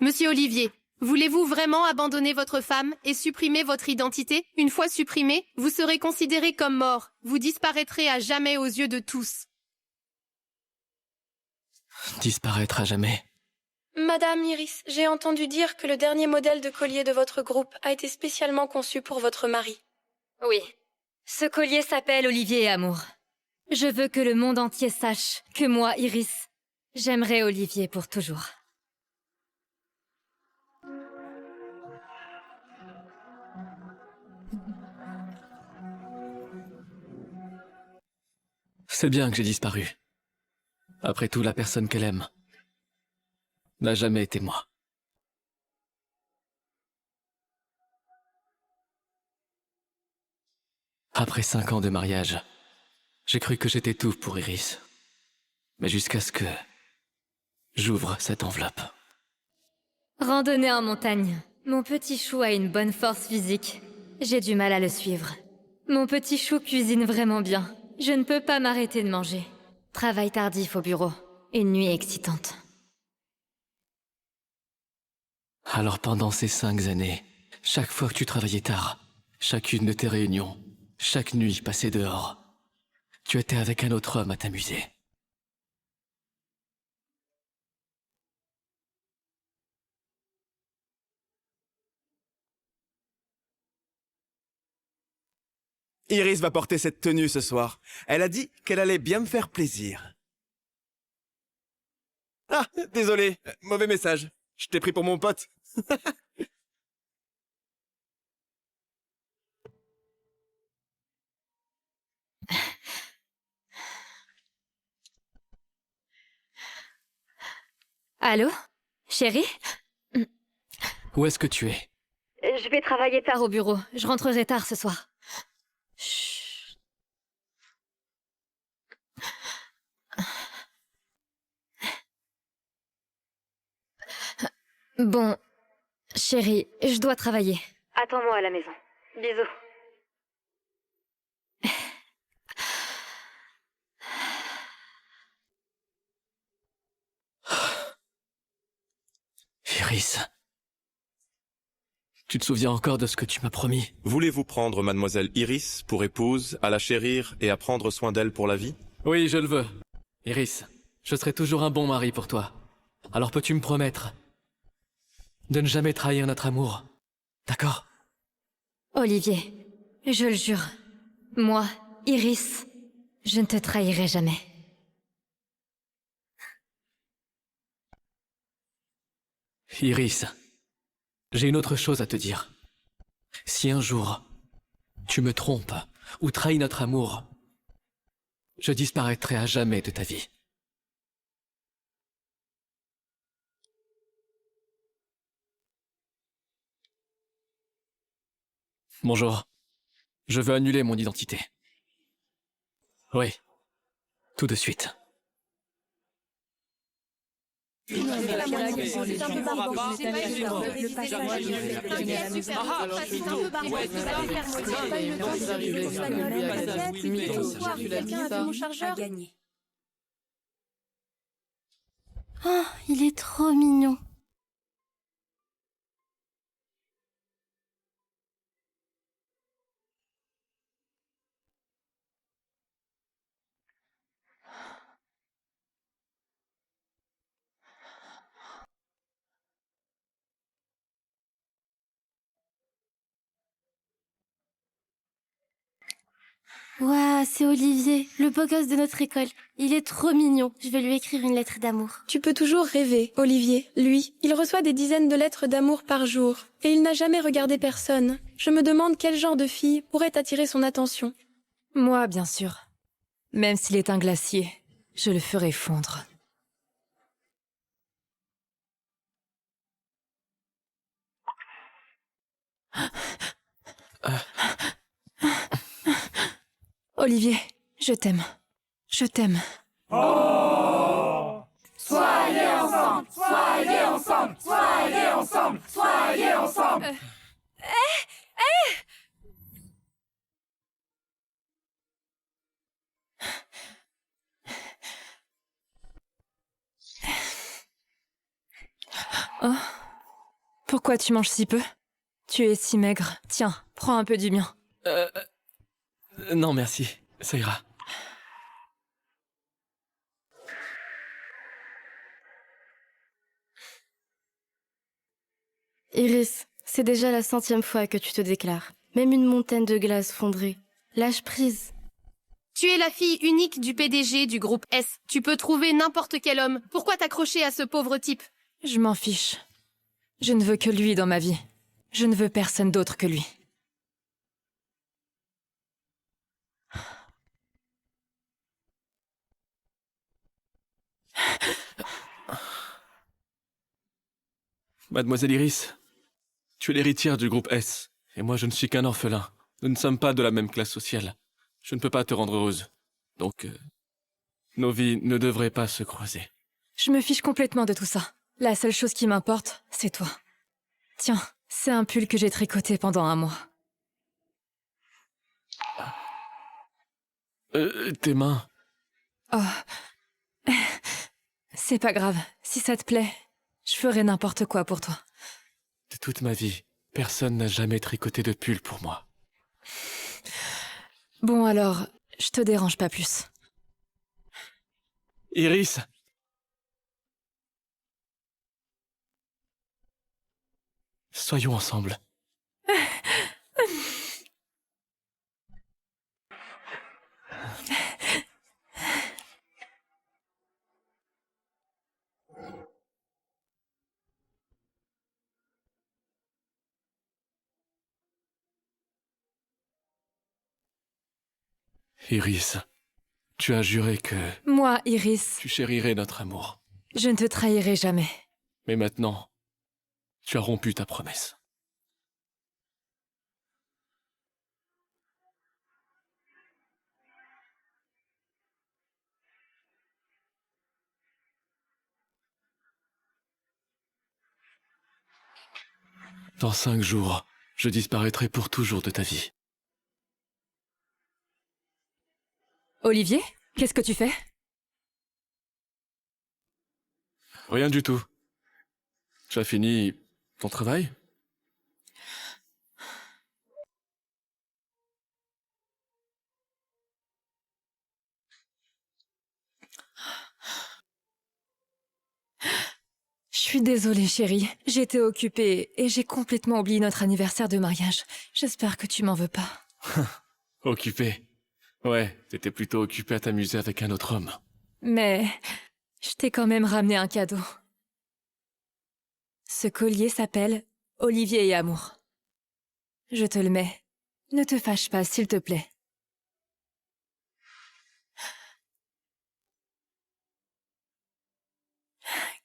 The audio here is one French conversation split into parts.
Monsieur Olivier, voulez-vous vraiment abandonner votre femme et supprimer votre identité? Une fois supprimée, vous serez considéré comme mort. Vous disparaîtrez à jamais aux yeux de tous. Disparaître à jamais. Madame Iris, j'ai entendu dire que le dernier modèle de collier de votre groupe a été spécialement conçu pour votre mari. Oui. Ce collier s'appelle Olivier et Amour. Je veux que le monde entier sache que moi, Iris, j'aimerai Olivier pour toujours. C'est bien que j'ai disparu. Après tout, la personne qu'elle aime n'a jamais été moi. Après 5 ans de mariage, j'ai cru que j'étais tout pour Iris. Mais jusqu'à ce que j'ouvre cette enveloppe. Randonnée en montagne. Mon petit chou a une bonne force physique. J'ai du mal à le suivre. Mon petit chou cuisine vraiment bien. Je ne peux pas m'arrêter de manger. Travail tardif au bureau. Une nuit excitante. Alors pendant ces 5 années, chaque fois que tu travaillais tard, chacune de tes réunions, chaque nuit passée dehors, tu étais avec un autre homme à t'amuser. Iris va porter cette tenue ce soir. Elle a dit qu'elle allait bien me faire plaisir. Ah, désolé, mauvais message. Je t'ai pris pour mon pote. Allô? Chérie? Où est-ce que tu es? Je vais travailler tard au bureau. Je rentrerai tard ce soir. Chut. Bon, chérie, je dois travailler. Attends-moi à la maison. Bisous. Iris. Tu te souviens encore de ce que tu m'as promis? Voulez-vous prendre mademoiselle Iris pour épouse, à la chérir et à prendre soin d'elle pour la vie? Oui, je le veux. Iris, je serai toujours un bon mari pour toi. Alors peux-tu me promettre de ne jamais trahir notre amour? D'accord? Olivier, je le jure. Moi, Iris, je ne te trahirai jamais. Iris, j'ai une autre chose à te dire. Si un jour, tu me trompes ou trahis notre amour, je disparaîtrai à jamais de ta vie. Bonjour. Je veux annuler mon identité. Oui. Tout de suite. Oh, il est trop mignon. Ouah, c'est Olivier, le beau gosse de notre école. Il est trop mignon. Je vais lui écrire une lettre d'amour. Tu peux toujours rêver, Olivier. Lui, il reçoit des dizaines de lettres d'amour par jour. Et il n'a jamais regardé personne. Je me demande quel genre de fille pourrait attirer son attention. Moi, bien sûr. Même s'il est un glacier, je le ferai fondre. Olivier, je t'aime. Je t'aime. Soyez ensemble, soyez ensemble, soyez ensemble, soyez ensemble. Oh. Pourquoi tu manges si peu? Tu es si maigre. Tiens, prends un peu du mien. Non, merci. Ça ira. Iris, c'est déjà la 100e fois que tu te déclares. Même une montagne de glace fondrait. Lâche prise. Tu es la fille unique du PDG du groupe S. Tu peux trouver n'importe quel homme. Pourquoi t'accrocher à ce pauvre type? Je m'en fiche. Je ne veux que lui dans ma vie. Je ne veux personne d'autre que lui. Mademoiselle Iris, tu es l'héritière du groupe S, et moi je ne suis qu'un orphelin. Nous ne sommes pas de la même classe sociale. Je ne peux pas te rendre heureuse. Donc, nos vies ne devraient pas se croiser. Je me fiche complètement de tout ça. La seule chose qui m'importe, c'est toi. Tiens, c'est un pull que j'ai tricoté pendant un mois. Tes mains. Oh. C'est pas grave. Si ça te plaît, je ferai n'importe quoi pour toi. De toute ma vie, personne n'a jamais tricoté de pull pour moi. Bon alors, je te dérange pas plus. Iris! Soyons ensemble. Iris, tu as juré que Moi, Iris, tu chérirais notre amour. je ne te trahirai jamais. Mais maintenant, tu as rompu ta promesse. Dans 5 jours, je disparaîtrai pour toujours de ta vie. Olivier, qu'est-ce que tu fais? Rien du tout. Tu as fini ton travail? Je suis désolée, chérie. J'étais occupée et j'ai complètement oublié notre anniversaire de mariage. J'espère que tu m'en veux pas. Occupé. Ouais, t'étais plutôt occupé à t'amuser avec un autre homme. Mais je t'ai quand même ramené un cadeau. Ce collier s'appelle Olivier et Amour. Je te le mets. Ne te fâche pas, s'il te plaît.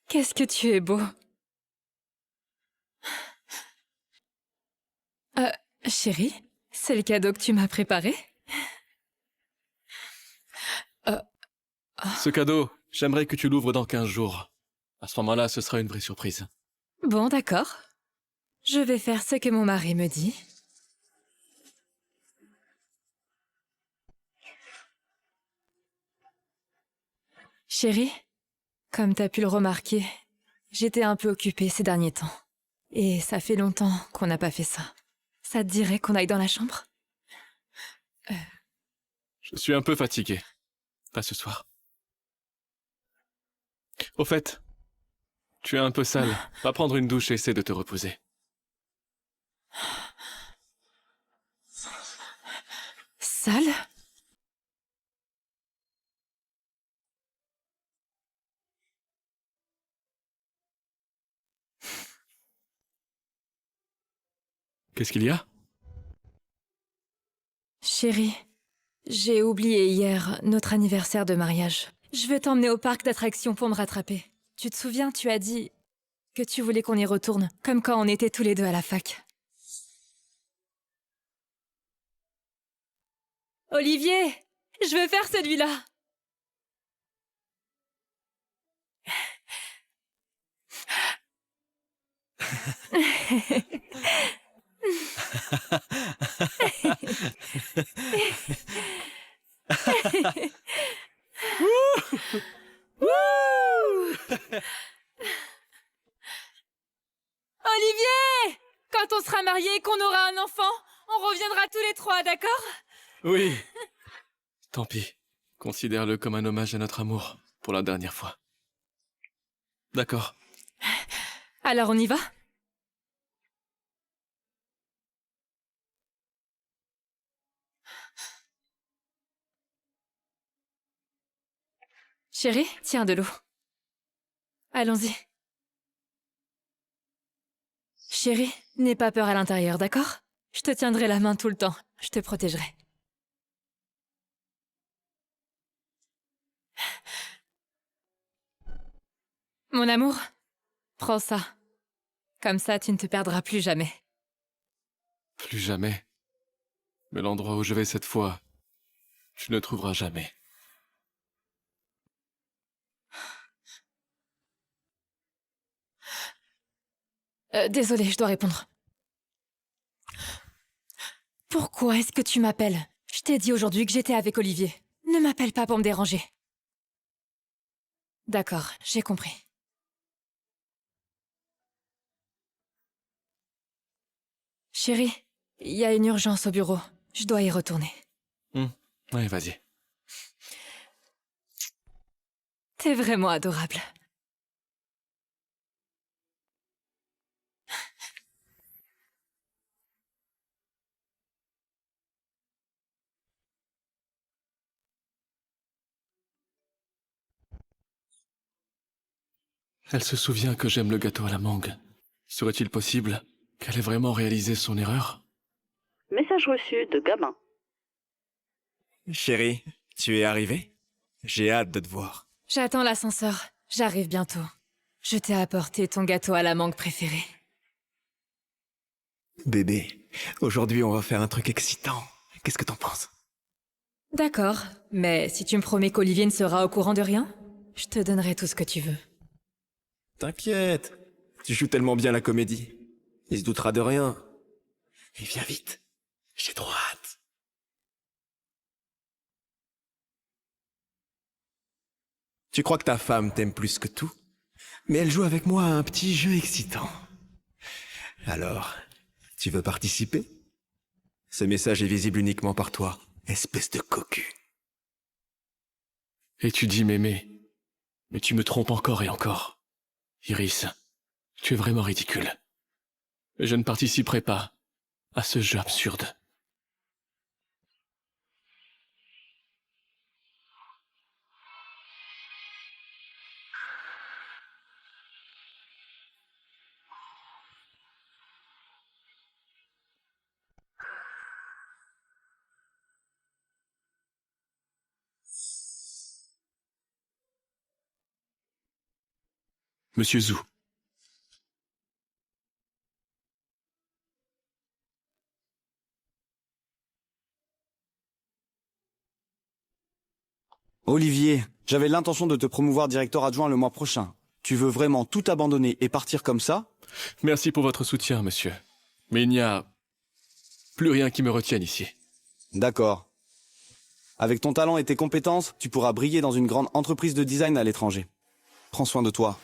Qu'est-ce que tu es beau. Chérie, c'est le cadeau que tu m'as préparé? Ce cadeau, j'aimerais que tu l'ouvres dans 15 jours. À ce moment-là, ce sera une vraie surprise. Bon, d'accord. Je vais faire ce que mon mari me dit. Chérie, comme t'as pu le remarquer, j'étais un peu occupée ces derniers temps. Et ça fait longtemps qu'on n'a pas fait ça. Ça te dirait qu'on aille dans la chambre? Je suis un peu fatigué. Pas ce soir. Au fait, tu es un peu sale. Va prendre une douche et essaie de te reposer. Sale? Qu'est-ce qu'il y a? Chérie, j'ai oublié hier notre anniversaire de mariage. Je vais t'emmener au parc d'attractions pour me rattraper. Tu te souviens, tu as dit que tu voulais qu'on y retourne, comme quand on était tous les deux à la fac. Olivier, je veux faire celui-là. Olivier! Olivier! Quand on sera mariés et qu'on aura un enfant, on reviendra tous les trois, d'accord? Oui. Tant pis. Considère-le comme un hommage à notre amour, pour la dernière fois. D'accord. Alors on y va? Chérie, tiens de l'eau. Allons-y. Chérie, n'aie pas peur à l'intérieur, d'accord? Je te tiendrai la main tout le temps. Je te protégerai. Mon amour, prends ça. Comme ça, tu ne te perdras plus jamais. Plus jamais. Mais l'endroit où je vais cette fois, tu ne trouveras jamais. Désolée, je dois répondre. Pourquoi est-ce que tu m'appelles? Je t'ai dit aujourd'hui que j'étais avec Olivier. Ne m'appelle pas pour me déranger. D'accord, j'ai compris. Chérie, il y a une urgence au bureau. Je dois y retourner. Oui, vas-y. T'es vraiment adorable. Elle se souvient que j'aime le gâteau à la mangue. Serait-il possible qu'elle ait vraiment réalisé son erreur? Message reçu de Gabin. Chérie, tu es arrivée? J'ai hâte de te voir. J'attends l'ascenseur. J'arrive bientôt. Je t'ai apporté ton gâteau à la mangue préféré. Bébé, aujourd'hui on va faire un truc excitant. Qu'est-ce que t'en penses? D'accord, mais si tu me promets qu'Olivier ne sera au courant de rien, je te donnerai tout ce que tu veux. T'inquiète, tu joues tellement bien la comédie. Il se doutera de rien. Et viens vite, j'ai trop hâte. Tu crois que ta femme t'aime plus que tout? Mais elle joue avec moi à un petit jeu excitant. Alors, tu veux participer? Ce message est visible uniquement par toi, espèce de cocu. Et tu dis m'aimer. Mais tu me trompes encore et encore. Iris, tu es vraiment ridicule. Et je ne participerai pas à ce jeu absurde. Monsieur Zhu. Olivier, j'avais l'intention de te promouvoir directeur adjoint le mois prochain. Tu veux vraiment tout abandonner et partir comme ça? Merci pour votre soutien, monsieur. Mais il n'y a plus rien qui me retienne ici. D'accord. Avec ton talent et tes compétences, tu pourras briller dans une grande entreprise de design à l'étranger. Prends soin de toi.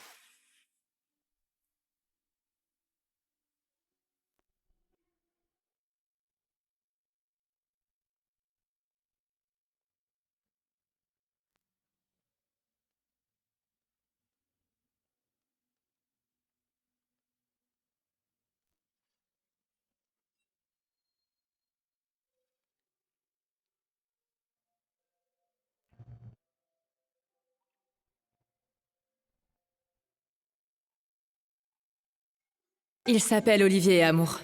Il s'appelle Olivier Amour.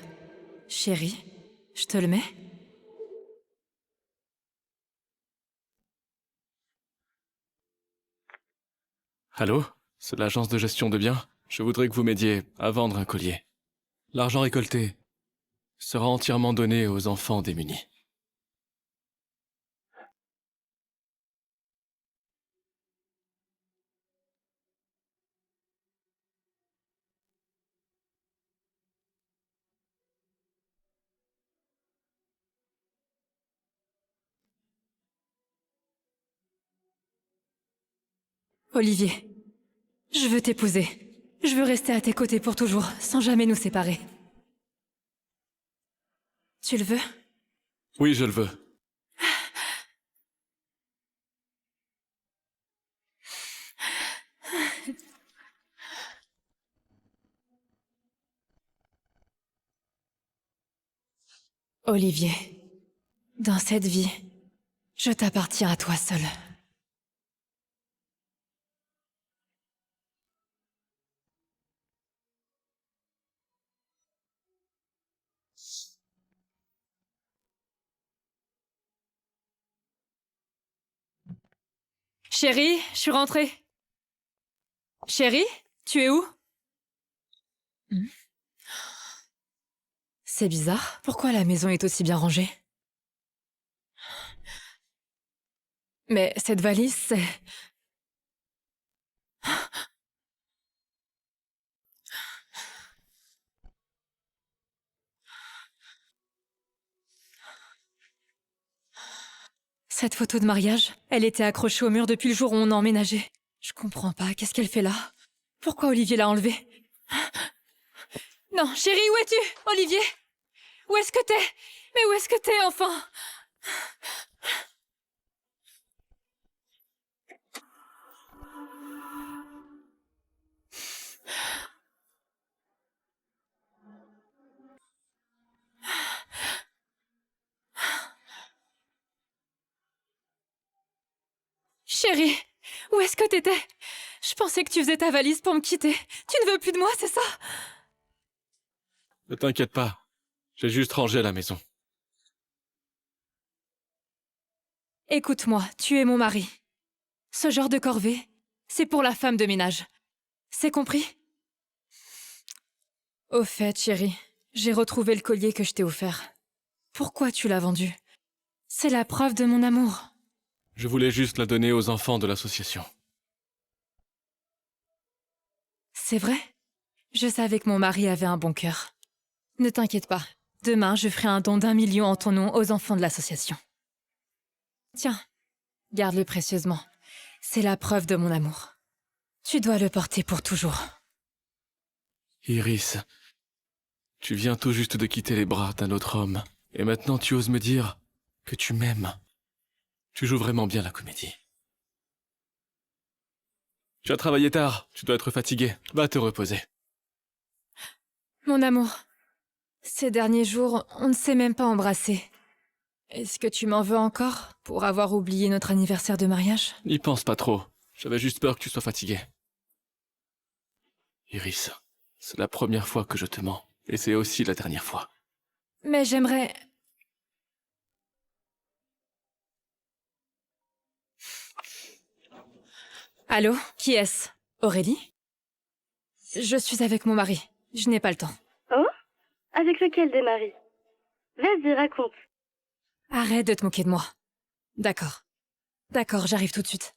Chérie, je te le mets? Allô? C'est l'agence de gestion de biens? Je voudrais que vous m'aidiez à vendre un collier. L'argent récolté sera entièrement donné aux enfants démunis. Olivier, je veux t'épouser. Je veux rester à tes côtés pour toujours, sans jamais nous séparer. Tu le veux? Oui, je le veux. Olivier, dans cette vie, je t'appartiens à toi seul. Chérie, je suis rentrée. Chérie, tu es où? C'est bizarre. Pourquoi la maison est aussi bien rangée? Mais cette valise, c'est... Cette photo de mariage, elle était accrochée au mur depuis le jour où on a emménagé. Je comprends pas, qu'est-ce qu'elle fait là? Pourquoi Olivier l'a enlevée? Non, chérie, où es-tu? Olivier? Où est-ce que t'es? Mais où est-ce que t'es, enfin? Chérie, où est-ce que t'étais? Je pensais que tu faisais ta valise pour me quitter. Tu ne veux plus de moi, c'est ça? Ne t'inquiète pas. J'ai juste rangé la maison. Écoute-moi, tu es mon mari. Ce genre de corvée, c'est pour la femme de ménage. C'est compris? Au fait, chérie, j'ai retrouvé le collier que je t'ai offert. Pourquoi tu l'as vendu? C'est la preuve de mon amour. Je voulais juste la donner aux enfants de l'association. C'est vrai? Je savais que mon mari avait un bon cœur. Ne t'inquiète pas. Demain, je ferai un don d'1 million en ton nom aux enfants de l'association. Tiens, garde-le précieusement. C'est la preuve de mon amour. Tu dois le porter pour toujours. Iris, tu viens tout juste de quitter les bras d'un autre homme. Et maintenant tu oses me dire que tu m'aimes. Tu joues vraiment bien la comédie. Tu as travaillé tard, tu dois être fatigué. Va te reposer. Mon amour, ces derniers jours, on ne s'est même pas embrassé. Est-ce que tu m'en veux encore pour avoir oublié notre anniversaire de mariage? N'y pense pas trop. J'avais juste peur que tu sois fatigué. Iris, c'est la première fois que je te mens. Et c'est aussi la dernière fois. Mais j'aimerais... Allô? Qui est-ce? Aurélie? Je suis avec mon mari. Je n'ai pas le temps. Oh? Avec lequel des maris? Vas-y, raconte. Arrête de te moquer de moi. D'accord. D'accord, j'arrive tout de suite.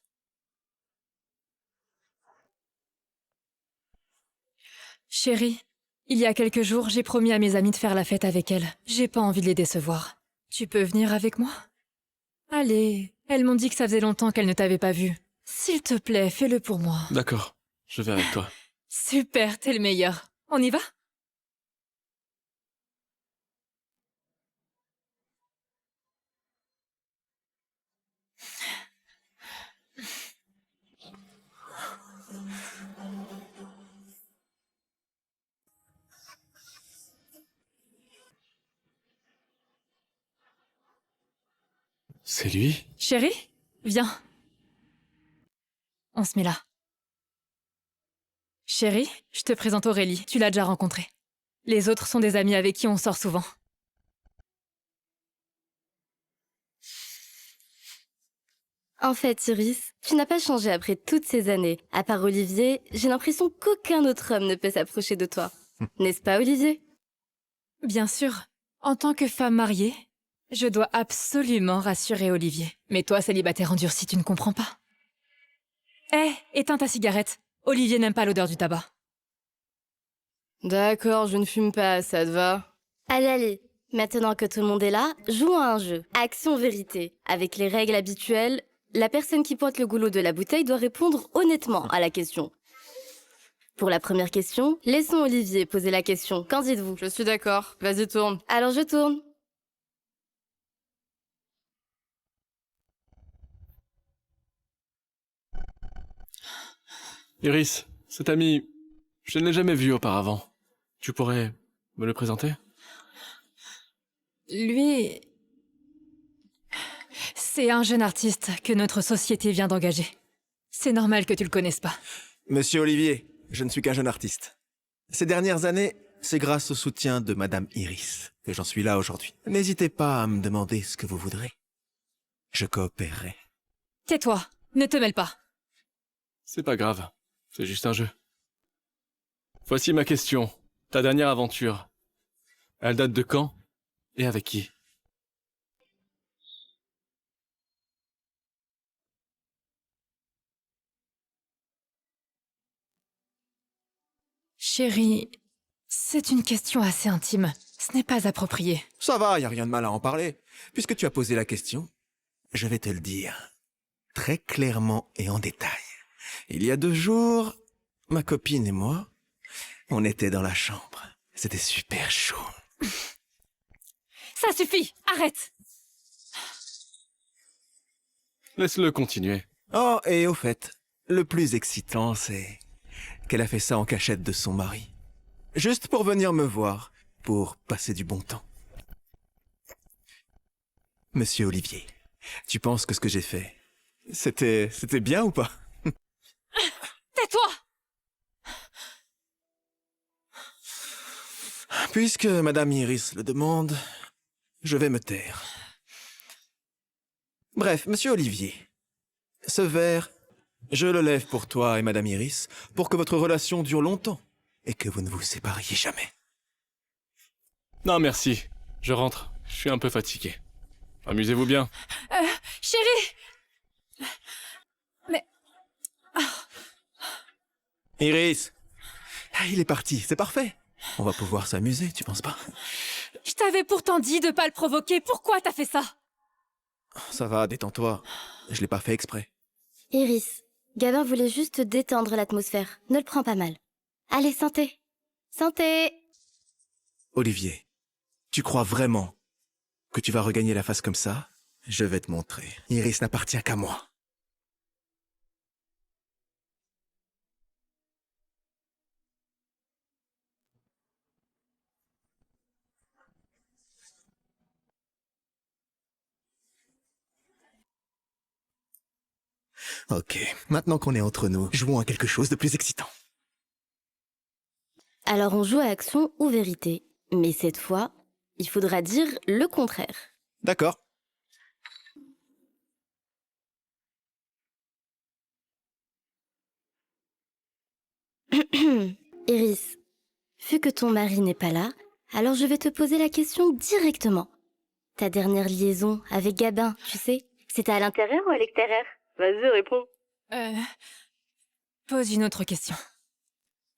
Chérie, il y a quelques jours, j'ai promis à mes amis de faire la fête avec elles. J'ai pas envie de les décevoir. Tu peux venir avec moi? Allez, elles m'ont dit que ça faisait longtemps qu'elles ne t'avaient pas vu. S'il te plaît, fais-le pour moi. D'accord, je vais avec toi. Super, t'es le meilleur. On y va? C'est lui? Chérie, viens. On se met là. Chérie, je te présente Aurélie, tu l'as déjà rencontrée. Les autres sont des amis avec qui on sort souvent. En fait, Iris, tu n'as pas changé après toutes ces années. À part Olivier, j'ai l'impression qu'aucun autre homme ne peut s'approcher de toi. N'est-ce pas, Olivier? Bien sûr. En tant que femme mariée, je dois absolument rassurer Olivier. Mais toi, célibataire endurci, tu ne comprends pas. Hé, éteins ta cigarette. Olivier n'aime pas l'odeur du tabac. D'accord, je ne fume pas, ça te va? Allez, allez. Maintenant que tout le monde est là, jouons à un jeu. Action-vérité. Avec les règles habituelles, la personne qui pointe le goulot de la bouteille doit répondre honnêtement à la question. Pour la première question, laissons Olivier poser la question. Qu'en dites-vous? Je suis d'accord. Vas-y, tourne. Alors je tourne. Iris, cet ami, je ne l'ai jamais vu auparavant. Tu pourrais me le présenter? Lui... C'est un jeune artiste que notre société vient d'engager. C'est normal que tu le connaisses pas. Monsieur Olivier, je ne suis qu'un jeune artiste. Ces dernières années, c'est grâce au soutien de Madame Iris que j'en suis là aujourd'hui. N'hésitez pas à me demander ce que vous voudrez. Je coopérerai. Tais-toi, ne te mêle pas. C'est pas grave, c'est juste un jeu. Voici ma question. Ta dernière aventure, elle date de quand et avec qui? Chérie, c'est une question assez intime. Ce n'est pas approprié. Ça va, y a rien de mal à en parler. Puisque tu as posé la question, je vais te le dire. Très clairement et en détail. Il y a 2 jours, ma copine et moi, on était dans la chambre. C'était super chaud. Ça suffit, arrête! Laisse-le continuer. Oh, et au fait, le plus excitant, c'est qu'elle a fait ça en cachette de son mari. Juste pour venir me voir, pour passer du bon temps. Monsieur Olivier, tu penses que ce que j'ai fait, c'était bien ou pas? Tais-toi! Puisque Madame Iris le demande, je vais me taire. Bref, Monsieur Olivier, ce verre, je le lève pour toi et Madame Iris, pour que votre relation dure longtemps et que vous ne vous sépariez jamais. Non, merci. Je rentre. Je suis un peu fatigué. Amusez-vous bien. Chérie! Mais... Iris, il est parti, c'est parfait. On va pouvoir s'amuser, tu penses pas? Je t'avais pourtant dit de pas le provoquer. Pourquoi t'as fait ça? Ça va, détends-toi. Je l'ai pas fait exprès. Iris, Gabin voulait juste détendre l'atmosphère. Ne le prends pas mal. Allez, santé. Santé. Olivier, tu crois vraiment que tu vas regagner la face comme ça? Je vais te montrer. Iris n'appartient qu'à moi. Ok, maintenant qu'on est entre nous, jouons à quelque chose de plus excitant. Alors on joue à action ou vérité. Mais cette fois, il faudra dire le contraire. D'accord. Iris, vu que ton mari n'est pas là, alors je vais te poser la question directement. Ta dernière liaison avec Gabin, tu sais, c'était à l'intérieur ou à l'extérieur? Vas-y, réponds. Pose une autre question.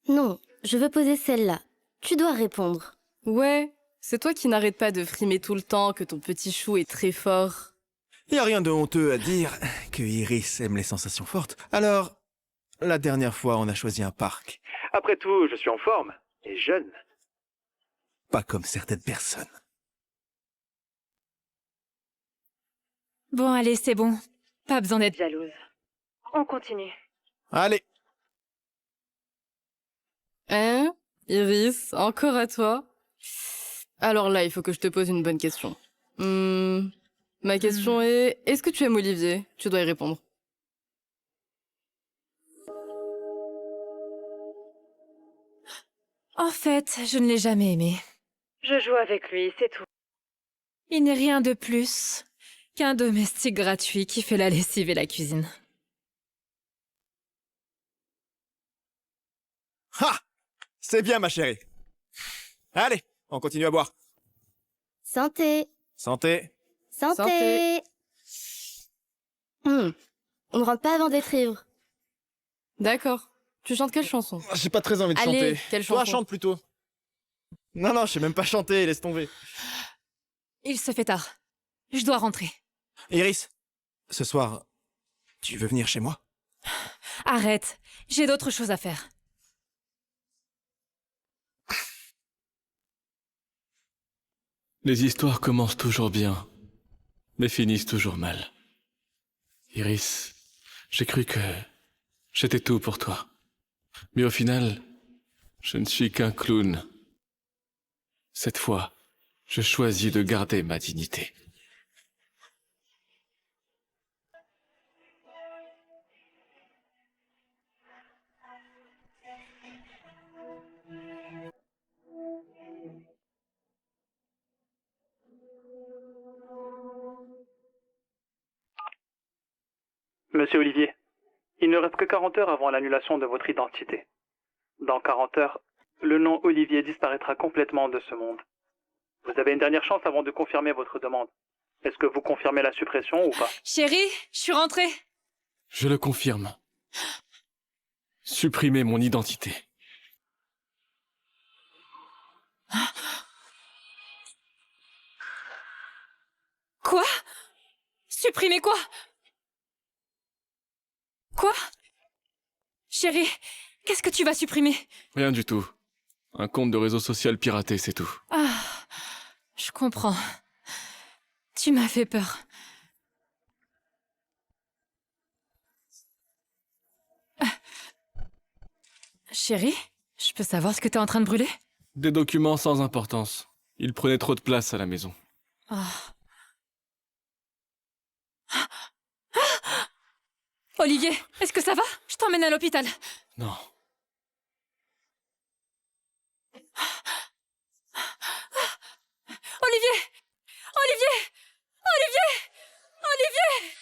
Non, je veux poser celle-là. Tu dois répondre. Ouais, c'est toi qui n'arrêtes pas de frimer tout le temps que ton petit chou est très fort. Y a rien de honteux à dire que Iris aime les sensations fortes. Alors, la dernière fois, on a choisi un parc. Après tout, je suis en forme et jeune. Pas comme certaines personnes. Bon, allez, c'est bon. Pas besoin d'être Jalouse. On continue. Allez. Hein? Iris, encore à toi? Alors là, il faut que je te pose une bonne question. Ma question est, est-ce que tu aimes Olivier? Tu dois y répondre. En fait, je ne l'ai jamais aimé. Je joue avec lui, c'est tout. Il n'est rien de plus qu'un domestique gratuit qui fait la lessive et la cuisine. Ha! C'est bien, ma chérie. Allez, on continue à boire. Santé. Santé. Santé. On ne rentre pas avant d'être ivre. D'accord. Tu chantes quelle chanson? J'ai pas très envie de Allez, chanter. quelle Toi, chanson? chante plutôt. Non, je sais même pas chanter, laisse tomber. Il se fait tard. Je dois rentrer. Iris, ce soir, tu veux venir chez moi? Arrête. J'ai d'autres choses à faire. Les histoires commencent toujours bien, mais finissent toujours mal. Iris, j'ai cru que j'étais tout pour toi. Mais au final, je ne suis qu'un clown. Cette fois, je choisis de garder ma dignité. Monsieur Olivier, il ne reste que 40 heures avant l'annulation de votre identité. Dans 40 heures, le nom Olivier disparaîtra complètement de ce monde. Vous avez une dernière chance avant de confirmer votre demande. Est-ce que vous confirmez la suppression ou pas? Chérie, je suis rentrée. Je le confirme. Supprimez mon identité. Quoi? Supprimer quoi? Quoi? Chérie, qu'est-ce que tu vas supprimer? Rien du tout. Un compte de réseau social piraté, c'est tout. Ah, je comprends. Tu m'as fait peur. Chérie, je peux savoir ce que t'es en train de brûler? Des documents sans importance. Ils prenaient trop de place à la maison. Ah. Olivier, est-ce que ça va? Je t'emmène à l'hôpital. Non. Olivier! Olivier! Olivier! Olivier!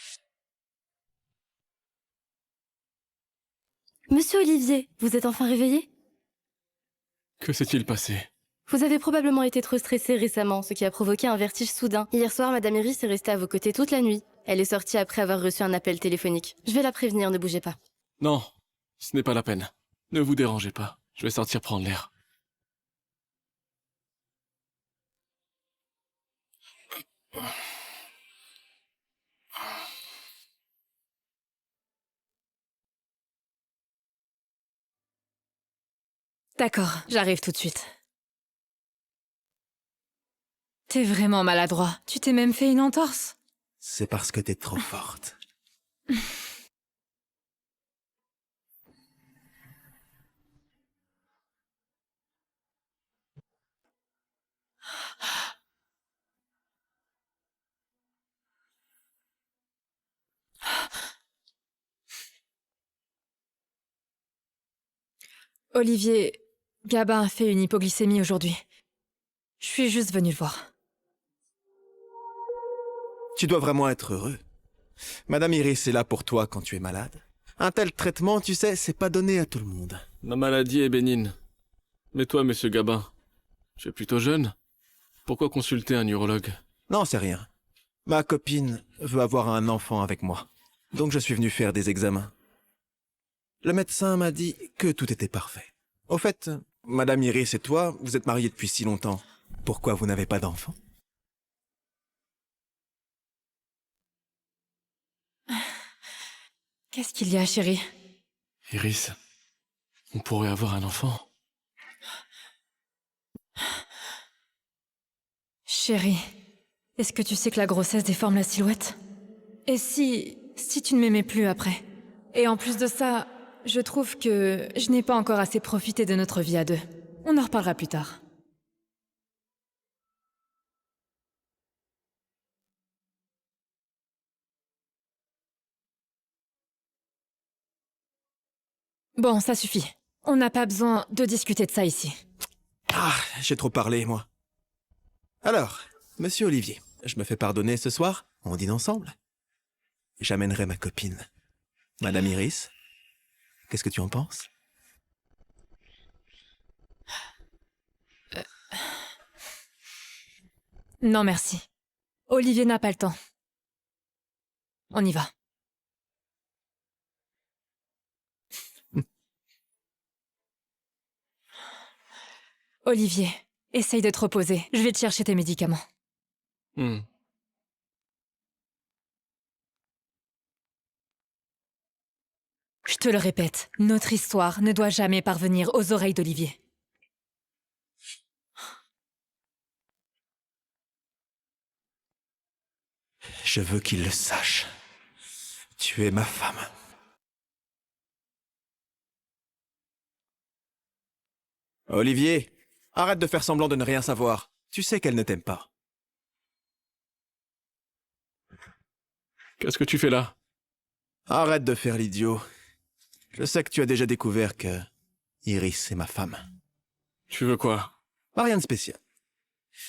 Monsieur Olivier, vous êtes enfin réveillé? Que s'est-il passé? Vous avez probablement été trop stressé récemment, ce qui a provoqué un vertige soudain. Hier soir, Madame Iris est restée à vos côtés toute la nuit. Elle est sortie après avoir reçu un appel téléphonique. Je vais la prévenir, ne bougez pas. Non, ce n'est pas la peine. Ne vous dérangez pas. Je vais sortir prendre l'air. D'accord, j'arrive tout de suite. T'es vraiment maladroit. Tu t'es même fait une entorse. C'est parce que t'es trop forte. Olivier, Gabin a fait une hypoglycémie aujourd'hui. Je suis juste venue le voir. Tu dois vraiment être heureux. Madame Iris est là pour toi quand tu es malade. Un tel traitement, tu sais, c'est pas donné à tout le monde. Ma maladie est bénigne. Mais toi, monsieur Gabin, tu es plutôt jeune. Pourquoi consulter un urologue? Non, c'est rien. Ma copine veut avoir un enfant avec moi. Donc je suis venu faire des examens. Le médecin m'a dit que tout était parfait. Au fait, Madame Iris et toi, vous êtes mariés depuis si longtemps. Pourquoi vous n'avez pas d'enfant? Qu'est-ce qu'il y a, chérie? Iris, on pourrait avoir un enfant. Chérie, est-ce que tu sais que la grossesse déforme la silhouette? Et si tu ne m'aimais plus après? Et en plus de ça, je trouve que je n'ai pas encore assez profité de notre vie à deux. On en reparlera plus tard. Bon, ça suffit. On n'a pas besoin de discuter de ça ici. Ah, j'ai trop parlé, moi. Alors, monsieur Olivier, je me fais pardonner ce soir, on dîne ensemble. J'amènerai ma copine, Madame Iris. Qu'est-ce que tu en penses? Non, merci. Olivier n'a pas le temps. On y va. Olivier, essaye de te reposer. Je vais te chercher tes médicaments. Hmm. Je te le répète, notre histoire ne doit jamais parvenir aux oreilles d'Olivier. Je veux qu'il le sache. Tu es ma femme. Olivier, arrête de faire semblant de ne rien savoir. Tu sais qu'elle ne t'aime pas. Qu'est-ce que tu fais là? Arrête de faire l'idiot. Je sais que tu as déjà découvert que Iris est ma femme. Tu veux quoi? Rien de spécial.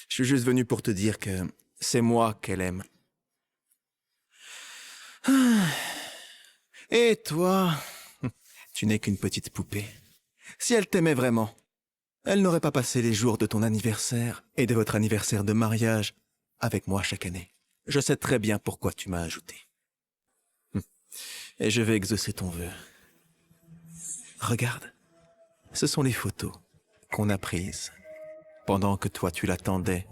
Je suis juste venu pour te dire que c'est moi qu'elle aime. Et toi, tu n'es qu'une petite poupée. Si elle t'aimait vraiment, elle n'aurait pas passé les jours de ton anniversaire et de votre anniversaire de mariage avec moi chaque année. Je sais très bien pourquoi tu m'as ajouté. Et je vais exaucer ton vœu. Regarde, ce sont les photos qu'on a prises pendant que toi tu l'attendais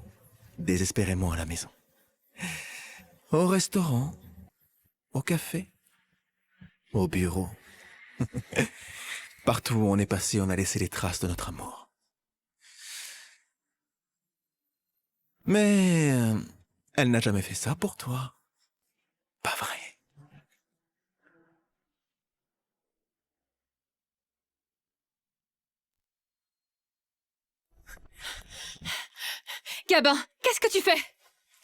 désespérément à la maison. Au restaurant, au café, au bureau. Partout où on est passé, on a laissé les traces de notre amour. Mais elle n'a jamais fait ça pour toi. Pas vrai. Gabin, qu'est-ce que tu fais?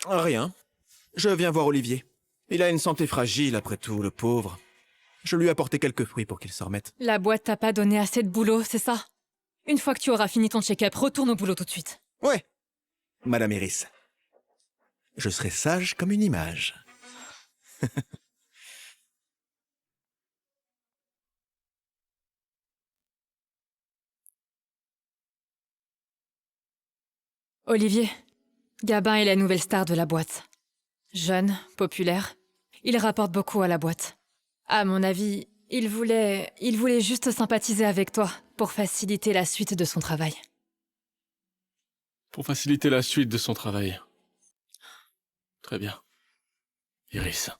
Rien. Je viens voir Olivier. Il a une santé fragile après tout, le pauvre. Je lui ai apporté quelques fruits pour qu'il s'en remette. La boîte t'a pas donné assez de boulot, c'est ça? Une fois que tu auras fini ton check-up, retourne au boulot tout de suite. Ouais, Madame Iris. Je serai sage comme une image. Olivier, Gabin est la nouvelle star de la boîte. Jeune, populaire, il rapporte beaucoup à la boîte. À mon avis, il voulait juste sympathiser avec toi pour faciliter la suite de son travail. Pour faciliter la suite de son travail. Très bien. Iris,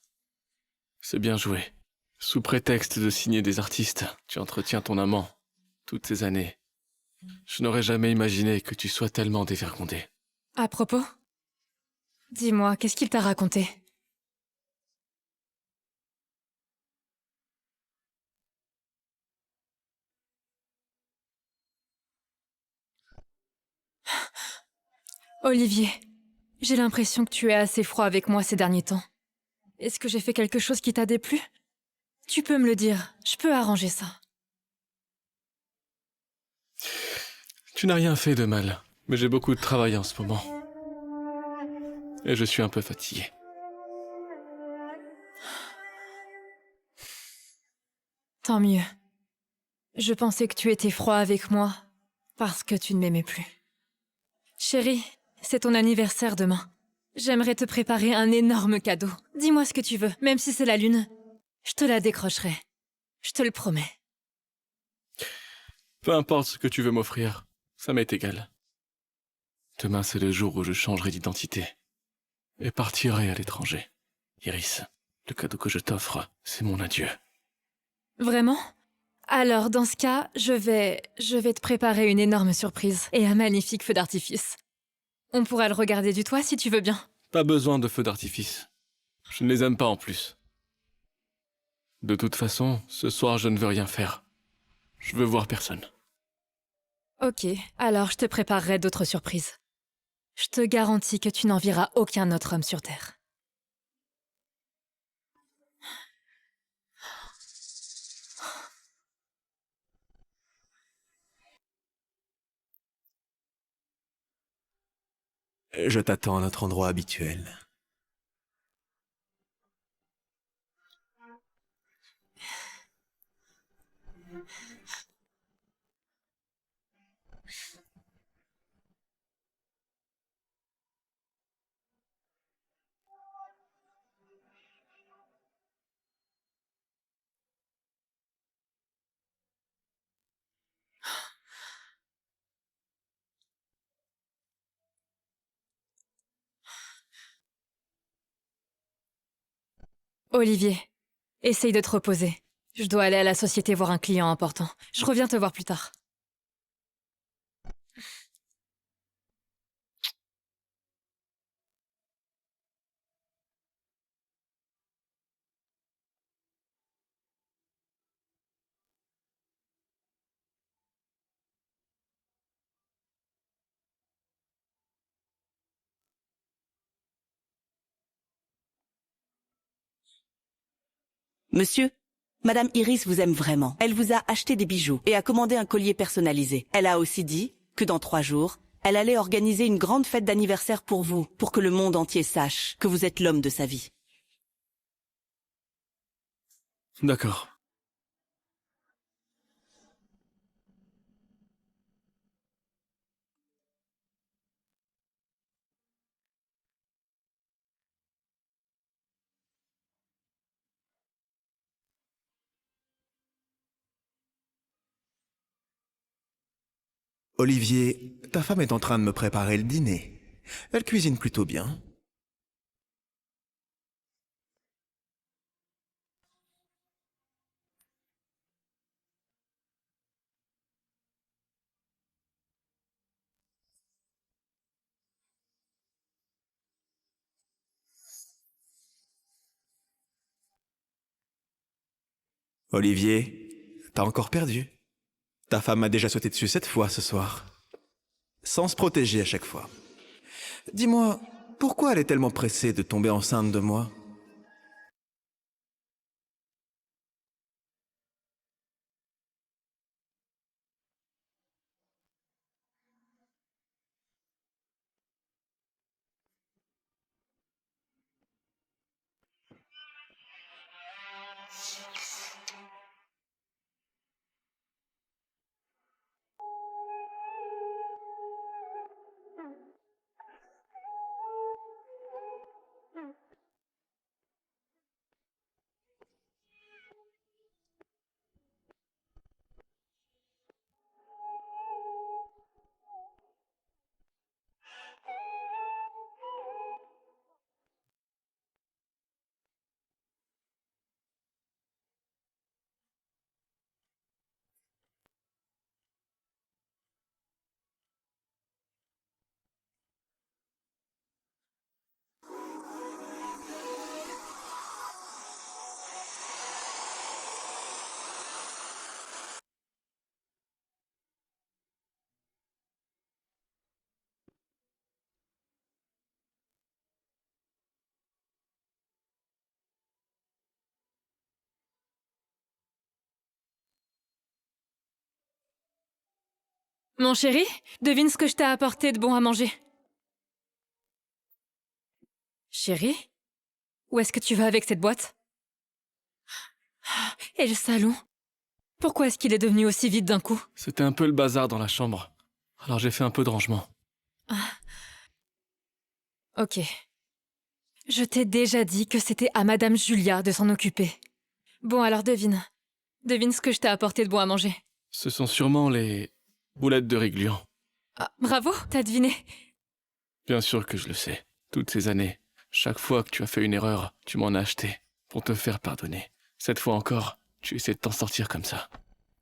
c'est bien joué. Sous prétexte de signer des artistes, tu entretiens ton amant. Toutes ces années. Je n'aurais jamais imaginé que tu sois tellement dévergondée. À propos, dis-moi, qu'est-ce qu'il t'a raconté? Olivier, j'ai l'impression que tu es assez froid avec moi ces derniers temps. Est-ce que j'ai fait quelque chose qui t'a déplu? Tu peux me le dire, je peux arranger ça. Tu n'as rien fait de mal, mais j'ai beaucoup de travail en ce moment. Et je suis un peu fatigué. Tant mieux. Je pensais que tu étais froid avec moi parce que tu ne m'aimais plus. Chérie, c'est ton anniversaire demain. J'aimerais te préparer un énorme cadeau. Dis-moi ce que tu veux, même si c'est la lune. Je te la décrocherai. Je te le promets. Peu importe ce que tu veux m'offrir, ça m'est égal. Demain, c'est le jour où je changerai d'identité et partirai à l'étranger. Iris, le cadeau que je t'offre, c'est mon adieu. Vraiment? Alors, dans ce cas, je vais te préparer une énorme surprise et un magnifique feu d'artifice. On pourra le regarder du toit si tu veux bien. Pas besoin de feux d'artifice. Je ne les aime pas en plus. De toute façon, ce soir, je ne veux rien faire. Je veux voir personne. Ok, alors je te préparerai d'autres surprises. Je te garantis que tu n'envieras aucun autre homme sur Terre. Je t'attends à notre endroit habituel. Olivier, essaye de te reposer. Je dois aller à la société voir un client important. Je reviens te voir plus tard. Monsieur, Madame Iris vous aime vraiment. Elle vous a acheté des bijoux et a commandé un collier personnalisé. Elle a aussi dit que dans 3 jours, elle allait organiser une grande fête d'anniversaire pour vous, pour que le monde entier sache que vous êtes l'homme de sa vie. D'accord. Olivier, ta femme est en train de me préparer le dîner. Elle cuisine plutôt bien. Olivier, t'as encore perdu. Ta femme m'a déjà sauté dessus 7 fois ce soir. Sans se protéger à chaque fois. Dis-moi, pourquoi elle est tellement pressée de tomber enceinte de moi? Mon chéri, devine ce que je t'ai apporté de bon à manger. Chéri, où est-ce que tu vas avec cette boîte? Et le salon? Pourquoi est-ce qu'il est devenu aussi vide d'un coup? C'était un peu le bazar dans la chambre. Alors j'ai fait un peu de rangement. Ah. Ok. Je t'ai déjà dit que c'était à Madame Julia de s'en occuper. Bon, alors devine. Devine ce que je t'ai apporté de bon à manger. Ce sont sûrement les boulettes de riz gluant. Ah, bravo, t'as deviné. Bien sûr que je le sais. Toutes ces années, chaque fois que tu as fait une erreur, tu m'en as acheté pour te faire pardonner. Cette fois encore, tu essaies de t'en sortir comme ça.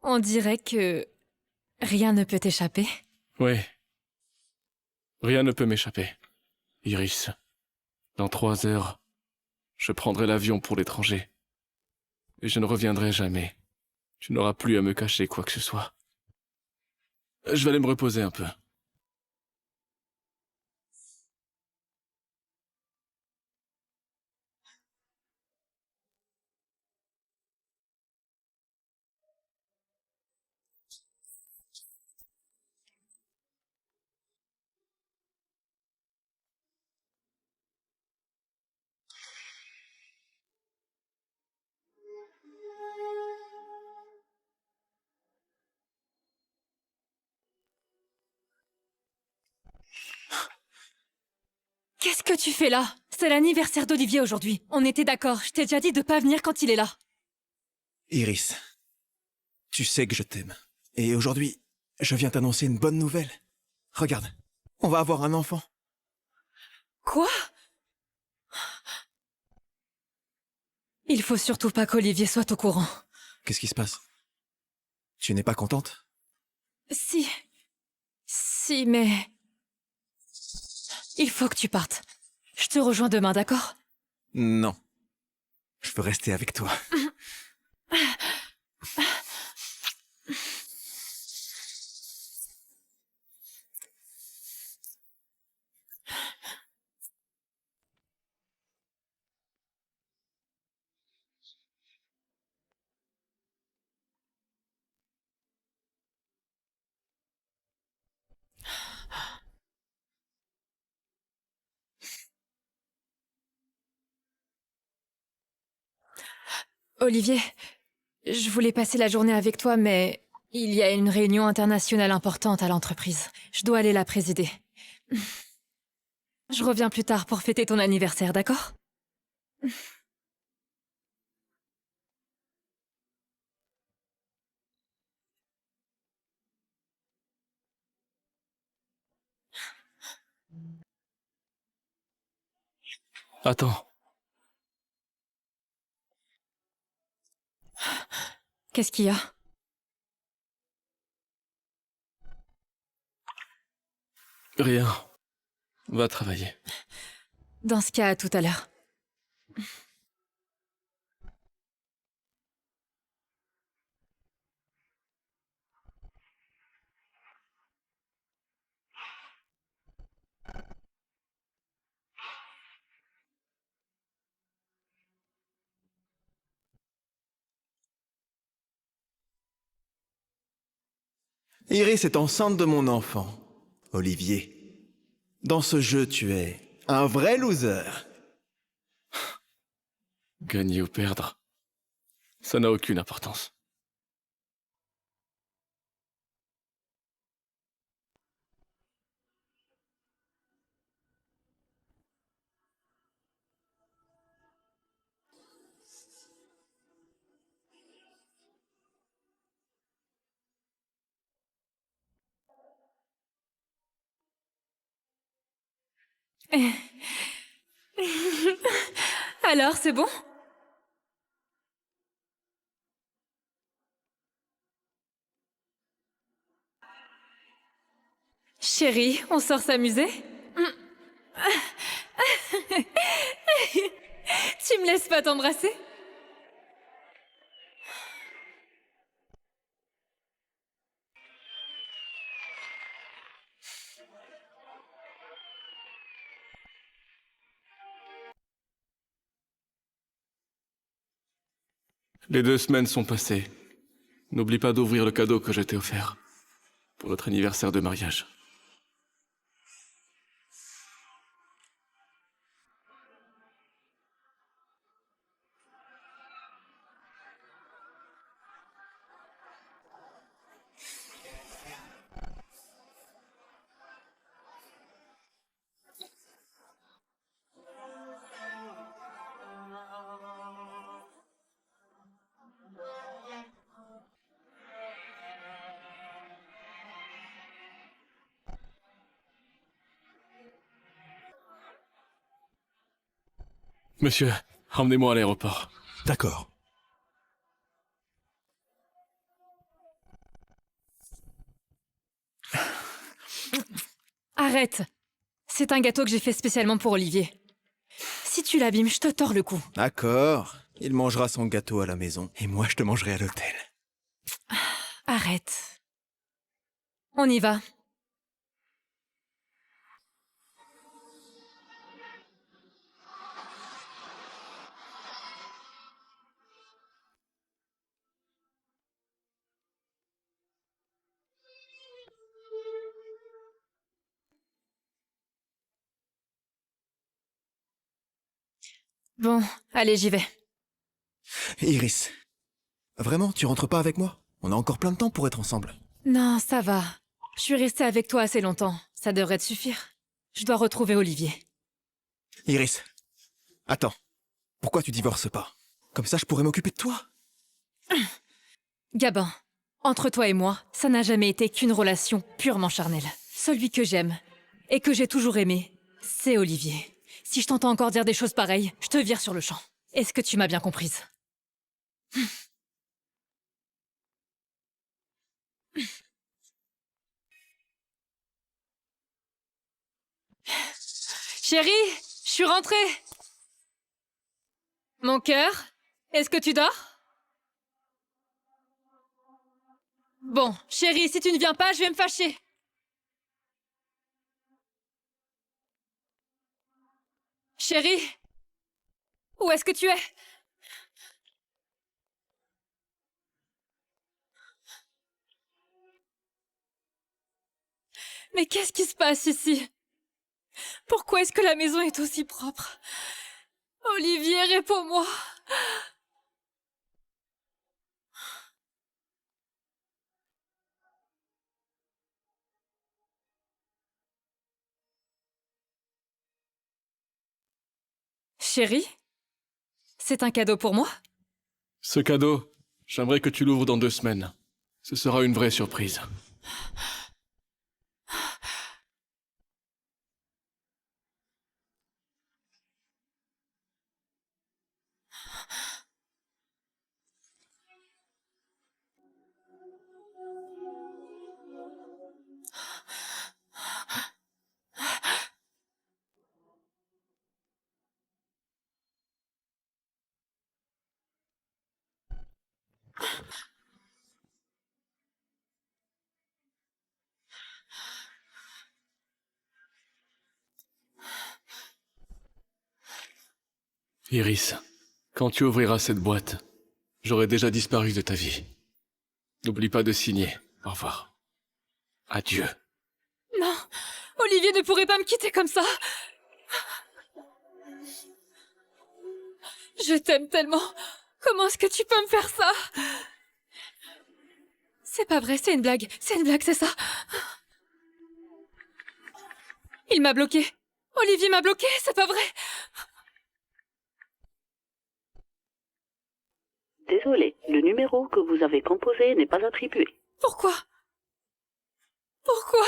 On dirait que rien ne peut t'échapper. Oui. Rien ne peut m'échapper. Iris, dans 3 heures, je prendrai l'avion pour l'étranger. Et je ne reviendrai jamais. Tu n'auras plus à me cacher quoi que ce soit. Je vais aller me reposer un peu. Qu'est-ce que tu fais là? C'est l'anniversaire d'Olivier aujourd'hui. On était d'accord, je t'ai déjà dit de pas venir quand il est là. Iris, tu sais que je t'aime. Et aujourd'hui, je viens t'annoncer une bonne nouvelle. Regarde, on va avoir un enfant. Quoi? Il faut surtout pas qu'Olivier soit au courant. Qu'est-ce qui se passe? Tu n'es pas contente? Si, mais... Il faut que tu partes. Je te rejoins demain, d'accord? Non. Je veux rester avec toi. Olivier, je voulais passer la journée avec toi, mais il y a une réunion internationale importante à l'entreprise. Je dois aller la présider. Je reviens plus tard pour fêter ton anniversaire, d'accord? Attends. Qu'est-ce qu'il y a? Rien. Va travailler. Dans ce cas, à tout à l'heure. Iris est enceinte de mon enfant, Olivier. Dans ce jeu, tu es un vrai loser. Gagner ou perdre, ça n'a aucune importance. Alors, c'est bon? Chérie, on sort s'amuser? Tu me laisses pas t'embrasser? Les 2 semaines sont passées. N'oublie pas d'ouvrir le cadeau que je t'ai offert pour notre anniversaire de mariage. Monsieur, emmenez-moi à l'aéroport. D'accord. Arrête! C'est un gâteau que j'ai fait spécialement pour Olivier. Si tu l'abîmes, je te tords le cou. D'accord. Il mangera son gâteau à la maison et moi je te mangerai à l'hôtel. Arrête. On y va. Bon, allez, j'y vais. Iris, vraiment, tu rentres pas avec moi? On a encore plein de temps pour être ensemble. Non, ça va. Je suis restée avec toi assez longtemps. Ça devrait te suffire. Je dois retrouver Olivier. Iris, attends. Pourquoi tu divorces pas? Comme ça, je pourrais m'occuper de toi. Gabin, entre toi et moi, ça n'a jamais été qu'une relation purement charnelle. Celui que j'aime, et que j'ai toujours aimé, c'est Olivier. Si je t'entends encore dire des choses pareilles, je te vire sur le champ. Est-ce que tu m'as bien comprise? Chérie, je suis rentrée. Mon cœur, est-ce que tu dors? Bon, chérie, si tu ne viens pas, je vais me fâcher. Chérie, où est-ce que tu es? Mais qu'est-ce qui se passe ici? Pourquoi est-ce que la maison est aussi propre? Olivier, réponds-moi. Chérie, c'est un cadeau pour moi? Ce cadeau, j'aimerais que tu l'ouvres dans 2 semaines. Ce sera une vraie surprise. Iris, quand tu ouvriras cette boîte, j'aurai déjà disparu de ta vie. N'oublie pas de signer. Au revoir. Adieu. Non, Olivier ne pourrait pas me quitter comme ça. Je t'aime tellement. Comment est-ce que tu peux me faire ça? C'est pas vrai, c'est une blague. C'est une blague, c'est ça. Il m'a bloqué. Olivier m'a bloqué, c'est pas vrai. Désolé, le numéro que vous avez composé n'est pas attribué. Pourquoi? Pourquoi?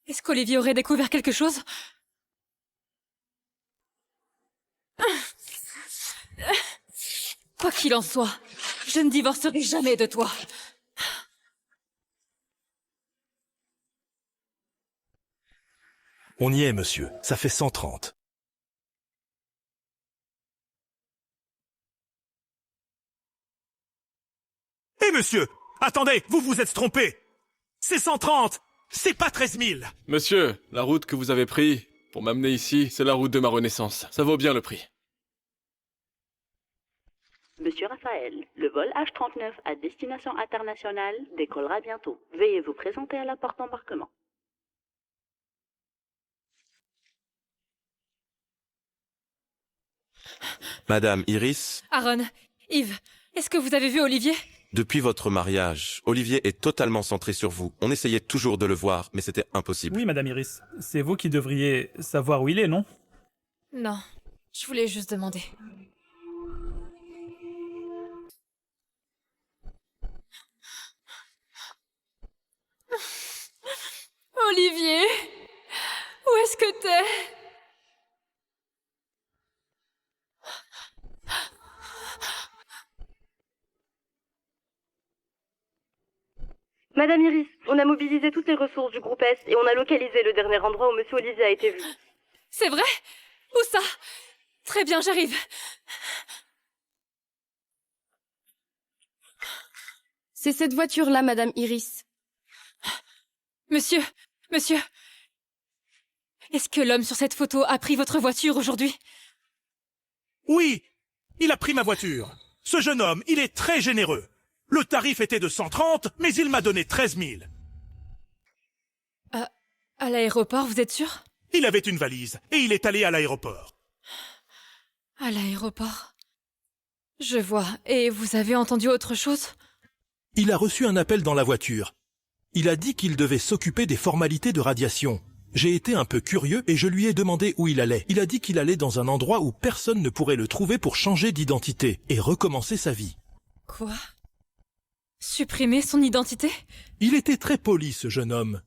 Est-ce qu'Olivier aurait découvert quelque chose? Quoi qu'il en soit, je ne divorcerai jamais de toi. On y est, monsieur. Ça fait 130. Hé, monsieur! Attendez, vous vous êtes trompé! C'est 130! C'est pas 13 000! Monsieur, la route que vous avez prise pour m'amener ici, c'est la route de ma renaissance. Ça vaut bien le prix. Monsieur Raphaël, le vol H39 à destination internationale décollera bientôt. Veuillez vous présenter à la porte d'embarquement. Madame Iris, Aaron, Yves, est-ce que vous avez vu Olivier? depuis votre mariage, Olivier est totalement centré sur vous. On essayait toujours de le voir, mais c'était impossible. Oui, Madame Iris. C'est vous qui devriez savoir où il est, non? Non, je voulais juste demander. Olivier, où est-ce que t'es? Madame Iris, on a mobilisé toutes les ressources du groupe S et on a localisé le dernier endroit où Monsieur Olivier a été vu. C'est vrai? Où ça? Très bien, j'arrive. C'est cette voiture-là, Madame Iris. Monsieur, est-ce que l'homme sur cette photo a pris votre voiture aujourd'hui? Oui! Il a pris ma voiture. Ce jeune homme, il est très généreux. Le tarif était de 130, mais il m'a donné 13 000. À l'aéroport, vous êtes sûr? Il avait une valise, et il est allé à l'aéroport. À l'aéroport. Je vois. Et vous avez entendu autre chose? Il a reçu un appel dans la voiture. Il a dit qu'il devait s'occuper des formalités de radiation. J'ai été un peu curieux et je lui ai demandé où il allait. Il a dit qu'il allait dans un endroit où personne ne pourrait le trouver pour changer d'identité et recommencer sa vie. Quoi? Supprimer son identité? Il était très poli, ce jeune homme.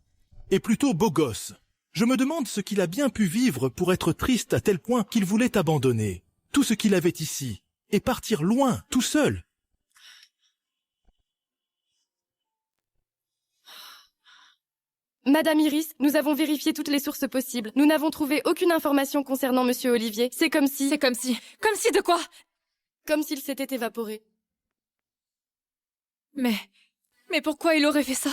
Et plutôt beau gosse. Je me demande ce qu'il a bien pu vivre pour être triste à tel point qu'il voulait abandonner tout ce qu'il avait ici et partir loin, tout seul. Madame Iris, nous avons vérifié toutes les sources possibles. Nous n'avons trouvé aucune information concernant Monsieur Olivier. C'est comme si... Comme si de quoi? Comme s'il s'était évaporé. Mais pourquoi il aurait fait ça?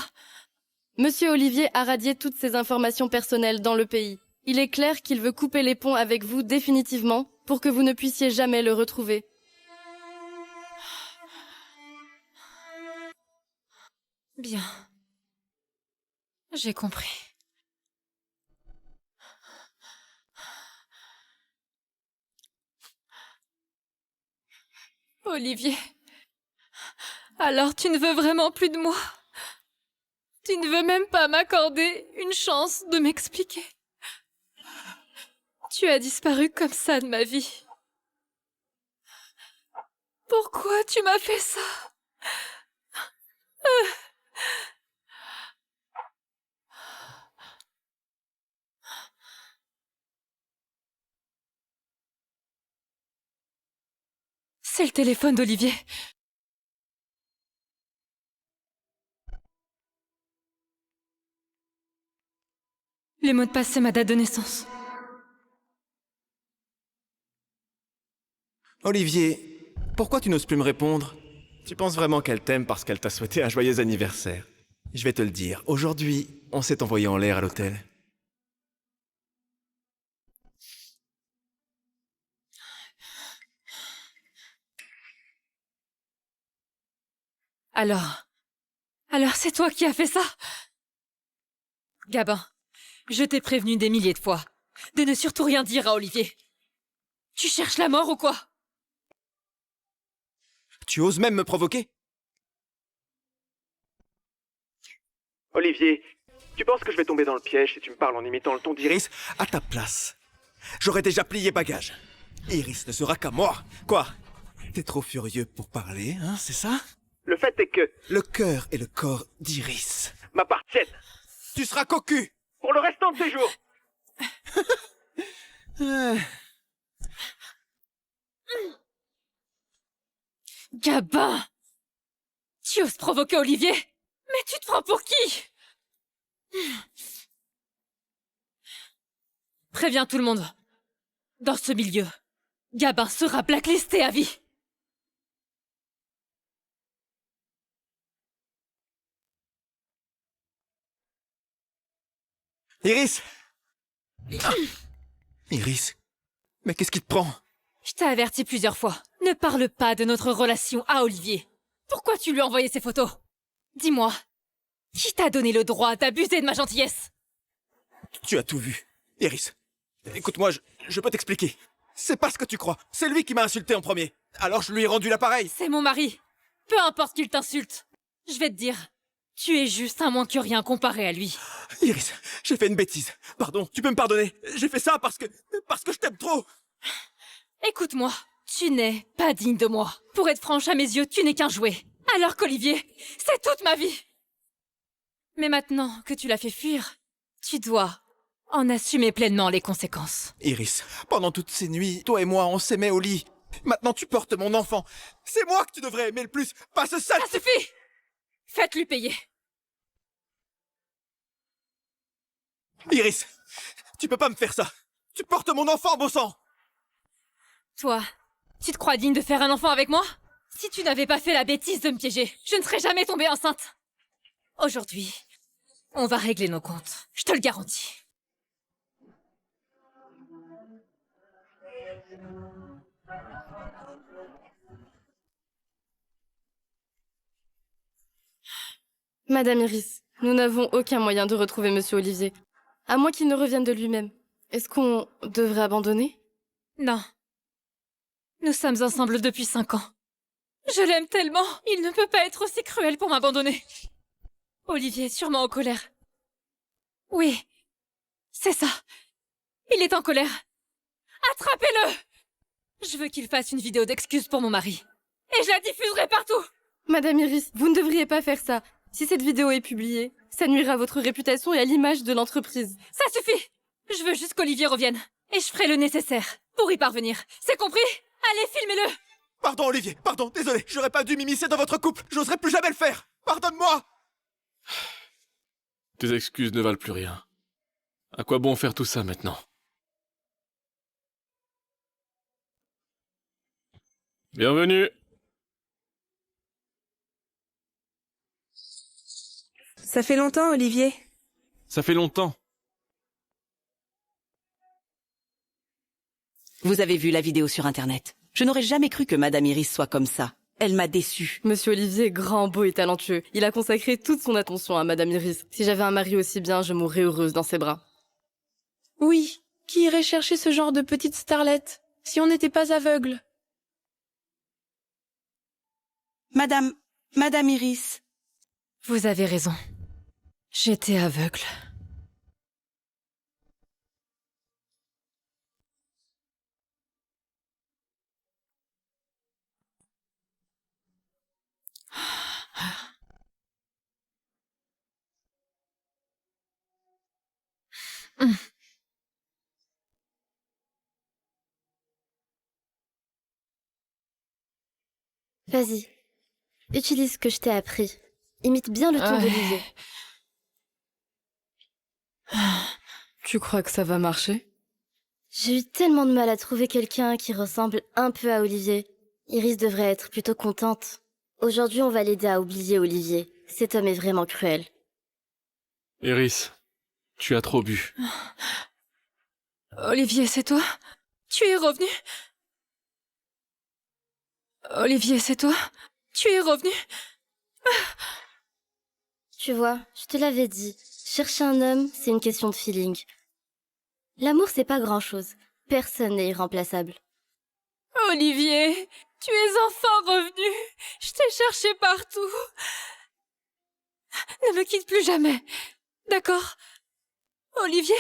Monsieur Olivier a radié toutes ses informations personnelles dans le pays. Il est clair qu'il veut couper les ponts avec vous définitivement pour que vous ne puissiez jamais le retrouver. Bien. J'ai compris. Olivier, alors tu ne veux vraiment plus de moi? Tu ne veux même pas m'accorder une chance de m'expliquer? Tu as disparu comme ça de ma vie. Pourquoi tu m'as fait ça? C'est le téléphone d'Olivier. Les mots de passe, c'est ma date de naissance. Olivier, pourquoi tu n'oses plus me répondre? Tu penses vraiment qu'elle t'aime parce qu'elle t'a souhaité un joyeux anniversaire? Je vais te le dire, aujourd'hui, on s'est envoyé en l'air à l'hôtel. Alors c'est toi qui as fait ça? Gabin, je t'ai prévenu des milliers de fois de ne surtout rien dire à Olivier. Tu cherches la mort ou quoi? Tu oses même me provoquer? Olivier, tu penses que je vais tomber dans le piège si tu me parles en imitant le ton d'Iris? À ta place, j'aurais déjà plié bagage. Iris ne sera qu'à moi. Quoi? T'es trop furieux pour parler, hein, c'est ça? Le fait est que le cœur et le corps d'Iris m'appartiennent. Tu seras cocu pour le restant de tes jours. Gabin! Tu oses provoquer Olivier? Mais tu te prends pour qui? Préviens tout le monde. Dans ce milieu, Gabin sera blacklisté à vie. Iris! Iris, mais qu'est-ce qui te prend? Je t'ai averti plusieurs fois. Ne parle pas de notre relation à Olivier. Pourquoi tu lui as envoyé ces photos? Dis-moi, qui t'a donné le droit d'abuser de ma gentillesse? Tu as tout vu. Iris, écoute-moi, je peux t'expliquer. C'est pas ce que tu crois. C'est lui qui m'a insulté en premier. Alors je lui ai rendu l'appareil. C'est mon mari. Peu importe qu'il t'insulte. Je vais te dire, tu es juste un moins que rien comparé à lui. Iris, j'ai fait une bêtise. Pardon, tu peux me pardonner. J'ai fait ça parce que je t'aime trop. Écoute-moi, tu n'es pas digne de moi. Pour être franche, à mes yeux, tu n'es qu'un jouet. Alors qu'Olivier, c'est toute ma vie. Mais maintenant que tu l'as fait fuir, tu dois en assumer pleinement les conséquences. Iris, pendant toutes ces nuits, toi et moi, on s'aimait au lit. Maintenant, tu portes mon enfant. C'est moi que tu devrais aimer le plus, pas ce sale... Ça suffit! Faites-lui payer. Iris, tu peux pas me faire ça. Tu portes mon enfant, beau sang. Toi, tu te crois digne de faire un enfant avec moi? Si tu n'avais pas fait la bêtise de me piéger, je ne serais jamais tombée enceinte. Aujourd'hui, on va régler nos comptes. Je te le garantis. Madame Iris, nous n'avons aucun moyen de retrouver Monsieur Olivier, à moins qu'il ne revienne de lui-même. Est-ce qu'on devrait abandonner? Non. Nous sommes ensemble depuis 5 ans. Je l'aime tellement, il ne peut pas être aussi cruel pour m'abandonner. Olivier est sûrement en colère. Oui, c'est ça. Il est en colère. Attrapez-le! Je veux qu'il fasse une vidéo d'excuses pour mon mari. Et je la diffuserai partout! Madame Iris, vous ne devriez pas faire ça. Si cette vidéo est publiée, ça nuira à votre réputation et à l'image de l'entreprise. Ça suffit! Je veux juste qu'Olivier revienne. Et je ferai le nécessaire pour y parvenir. C'est compris? Allez, filmez-le! Pardon, Olivier, pardon, désolé. J'aurais pas dû m'immiscer dans votre couple. J'oserais plus jamais le faire. Pardonne-moi! Tes excuses ne valent plus rien. À quoi bon faire tout ça maintenant? Bienvenue! Ça fait longtemps, Olivier. Ça fait longtemps. Vous avez vu la vidéo sur Internet. Je n'aurais jamais cru que Madame Iris soit comme ça. Elle m'a déçue. Monsieur Olivier est grand, beau et talentueux. Il a consacré toute son attention à Madame Iris. Si j'avais un mari aussi bien, je mourrais heureuse dans ses bras. Oui, qui irait chercher ce genre de petite starlette, si on n'était pas aveugle? Madame Iris. Vous avez raison. J'étais aveugle. Vas-y, utilise ce que je t'ai appris. Imite bien le ton d'Olivier. Tu crois que ça va marcher? J'ai eu tellement de mal à trouver quelqu'un qui ressemble un peu à Olivier. Iris devrait être plutôt contente. Aujourd'hui, on va l'aider à oublier Olivier. Cet homme est vraiment cruel. Iris, tu as trop bu. Olivier, c'est toi? Tu es revenu? Olivier, c'est toi? Tu es revenu? Tu vois, je te l'avais dit. Chercher un homme, c'est une question de feeling. L'amour, c'est pas grand-chose. Personne n'est irremplaçable. Olivier, tu es enfin revenu. Je t'ai cherché partout. Ne me quitte plus jamais. D'accord? Olivier?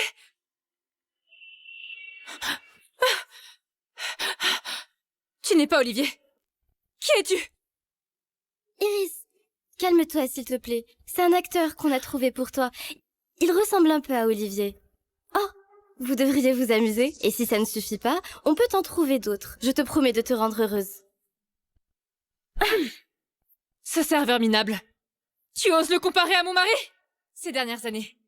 Tu n'es pas Olivier. Qui es-tu? Iris, calme-toi s'il te plaît. C'est un acteur qu'on a trouvé pour toi. Il ressemble un peu à Olivier. Oh, vous devriez vous amuser. Et si ça ne suffit pas, on peut t'en trouver d'autres. Je te promets de te rendre heureuse. Ce serveur minable. Tu oses le comparer à mon mari? Ces dernières années,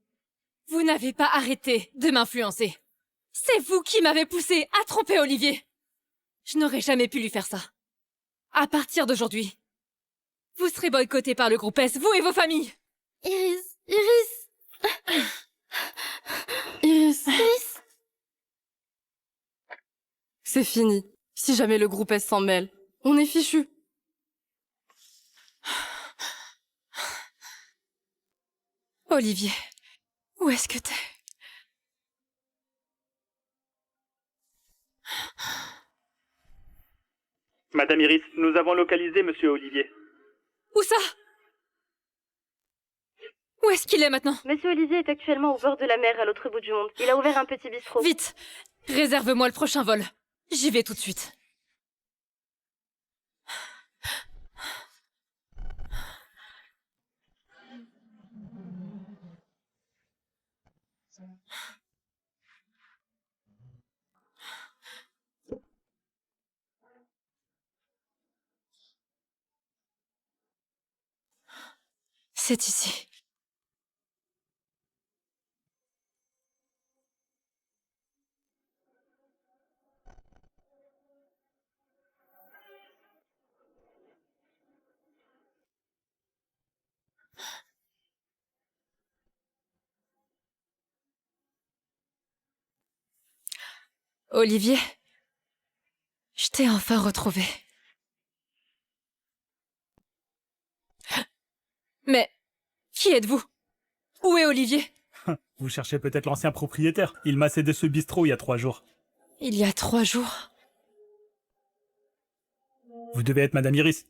vous n'avez pas arrêté de m'influencer. C'est vous qui m'avez poussé à tromper Olivier. Je n'aurais jamais pu lui faire ça. À partir d'aujourd'hui, vous serez boycottés par le groupe S, vous et vos familles. Iris, Iris. Iris. Iris. C'est fini. Si jamais le groupe S s'en mêle, on est fichu. Olivier, où est-ce que t'es? Madame Iris, nous avons localisé Monsieur Olivier. Où ça? Où est-ce qu'il est maintenant? Monsieur Olivier est actuellement au bord de la mer à l'autre bout du monde. Il a ouvert un petit bistrot. Vite! Réserve-moi le prochain vol. J'y vais tout de suite. C'est ici. Olivier, je t'ai enfin retrouvé. Mais qui êtes-vous? Où est Olivier? Vous cherchez peut-être l'ancien propriétaire. Il m'a cédé ce bistrot il y a 3 jours. Il y a 3 jours. Vous devez être Madame Iris.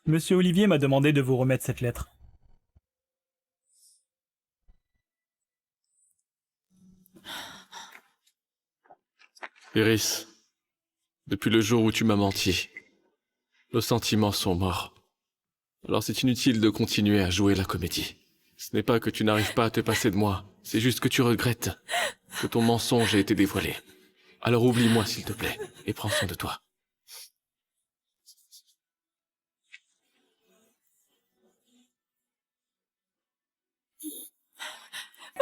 Monsieur Olivier m'a demandé de vous remettre cette lettre. Iris, depuis le jour où tu m'as menti, nos sentiments sont morts. Alors c'est inutile de continuer à jouer la comédie. Ce n'est pas que tu n'arrives pas à te passer de moi, c'est juste que tu regrettes que ton mensonge ait été dévoilé. Alors oublie-moi s'il te plaît, et prends soin de toi.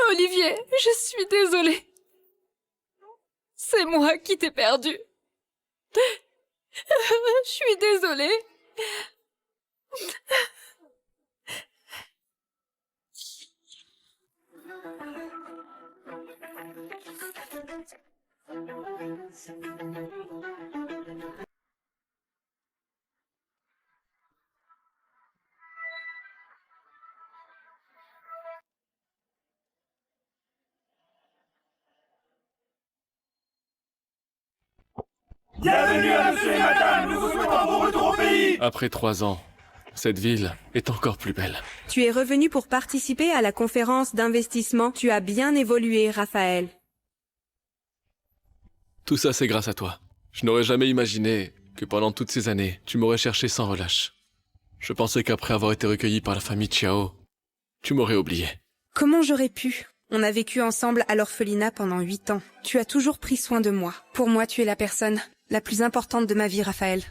Olivier, je suis désolée. C'est moi qui t'ai perdu. Je suis désolée. Bienvenue à monsieur et madame, nous vous souhaitons bon retour au pays. Après 3 ans, cette ville est encore plus belle. Tu es revenu pour participer à la conférence d'investissement. Tu as bien évolué, Raphaël. Tout ça, c'est grâce à toi. Je n'aurais jamais imaginé que pendant toutes ces années, tu m'aurais cherché sans relâche. Je pensais qu'après avoir été recueilli par la famille Chiao, tu m'aurais oublié. Comment j'aurais pu? On a vécu ensemble à l'orphelinat pendant 8 ans. Tu as toujours pris soin de moi. Pour moi, tu es la personne la plus importante de ma vie, Raphaël.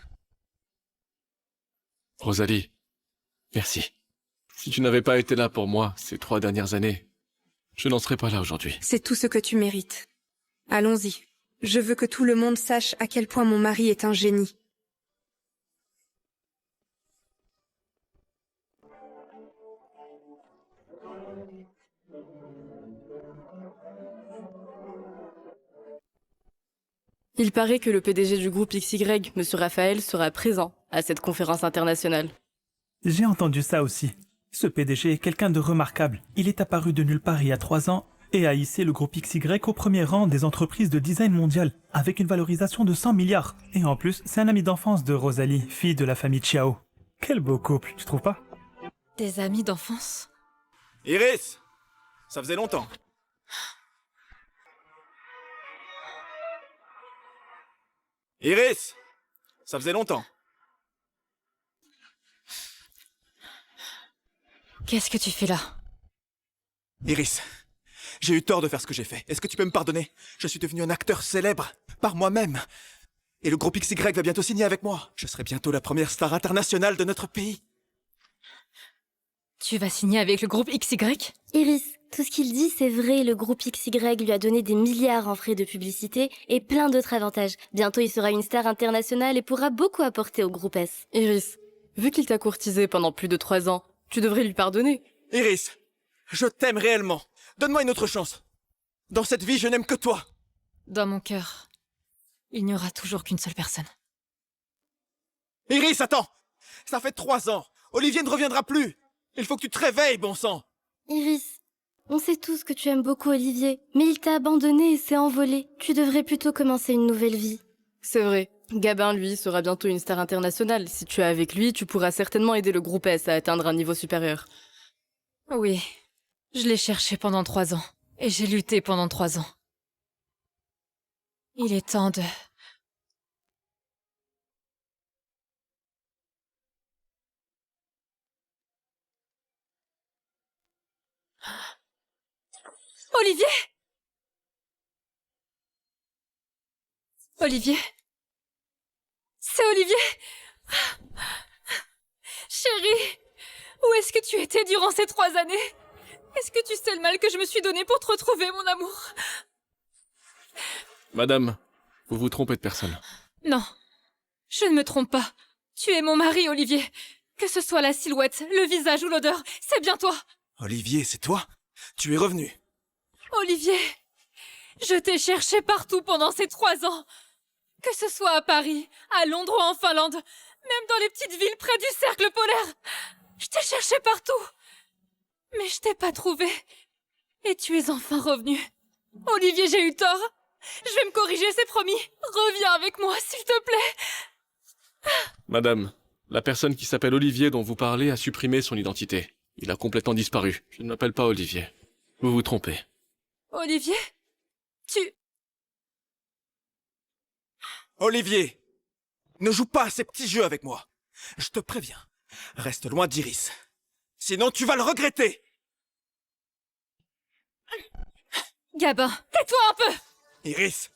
Rosalie, merci. Si tu n'avais pas été là pour moi ces 3 dernières années, je n'en serais pas là aujourd'hui. C'est tout ce que tu mérites. Allons-y. Je veux que tout le monde sache à quel point mon mari est un génie. Il paraît que le PDG du groupe XY, Monsieur Raphaël, sera présent à cette conférence internationale. J'ai entendu ça aussi. Ce PDG est quelqu'un de remarquable. Il est apparu de nulle part il y a 3 ans et a hissé le groupe XY au premier rang des entreprises de design mondial, avec une valorisation de 100 milliards. Et en plus, c'est un ami d'enfance de Rosalie, fille de la famille Chiao. Quel beau couple, tu trouves pas? Des amis d'enfance? Iris! Ça faisait longtemps. Iris! Ça faisait longtemps. Qu'est-ce que tu fais là? Iris, j'ai eu tort de faire ce que j'ai fait. Est-ce que tu peux me pardonner? Je suis devenu un acteur célèbre, par moi-même. Et le groupe XY va bientôt signer avec moi. Je serai bientôt la première star internationale de notre pays. Tu vas signer avec le groupe XY? Iris, tout ce qu'il dit, c'est vrai. Le groupe XY lui a donné des milliards en frais de publicité et plein d'autres avantages. Bientôt, il sera une star internationale et pourra beaucoup apporter au groupe S. Iris, vu qu'il t'a courtisé pendant plus de 3 ans, tu devrais lui pardonner. Iris, je t'aime réellement. Donne-moi une autre chance. Dans cette vie, je n'aime que toi. Dans mon cœur, il n'y aura toujours qu'une seule personne. Iris, attends! Ça fait 3 ans. Olivier ne reviendra plus. Il faut que tu te réveilles, bon sang. Iris, on sait tous que tu aimes beaucoup Olivier, mais il t'a abandonné et s'est envolé. Tu devrais plutôt commencer une nouvelle vie. C'est vrai. Gabin, lui, sera bientôt une star internationale. Si tu es avec lui, tu pourras certainement aider le groupe S à atteindre un niveau supérieur. Oui, je l'ai cherché pendant 3 ans. Et j'ai lutté pendant 3 ans. Il est temps de... Olivier! Olivier? C'est Olivier! Chérie! Où est-ce que tu étais durant ces 3 années? Est-ce que tu sais le mal que je me suis donné pour te retrouver, mon amour? Madame, vous vous trompez de personne. Non, je ne me trompe pas. Tu es mon mari, Olivier. Que ce soit la silhouette, le visage ou l'odeur, c'est bien toi. Olivier, c'est toi? Tu es revenu. Olivier, je t'ai cherché partout pendant ces 3 ans. Que ce soit à Paris, à Londres ou en Finlande, même dans les petites villes près du cercle polaire. Je t'ai cherché partout. Mais je t'ai pas trouvé. Et tu es enfin revenu. Olivier, j'ai eu tort. Je vais me corriger, c'est promis. Reviens avec moi, s'il te plaît. Madame, la personne qui s'appelle Olivier dont vous parlez a supprimé son identité. Il a complètement disparu. Je ne m'appelle pas Olivier. Vous vous trompez. Olivier? Tu... Olivier, ne joue pas à ces petits jeux avec moi. Je te préviens, reste loin d'Iris. Sinon tu vas le regretter. Gabin, tais-toi un peu! Iris,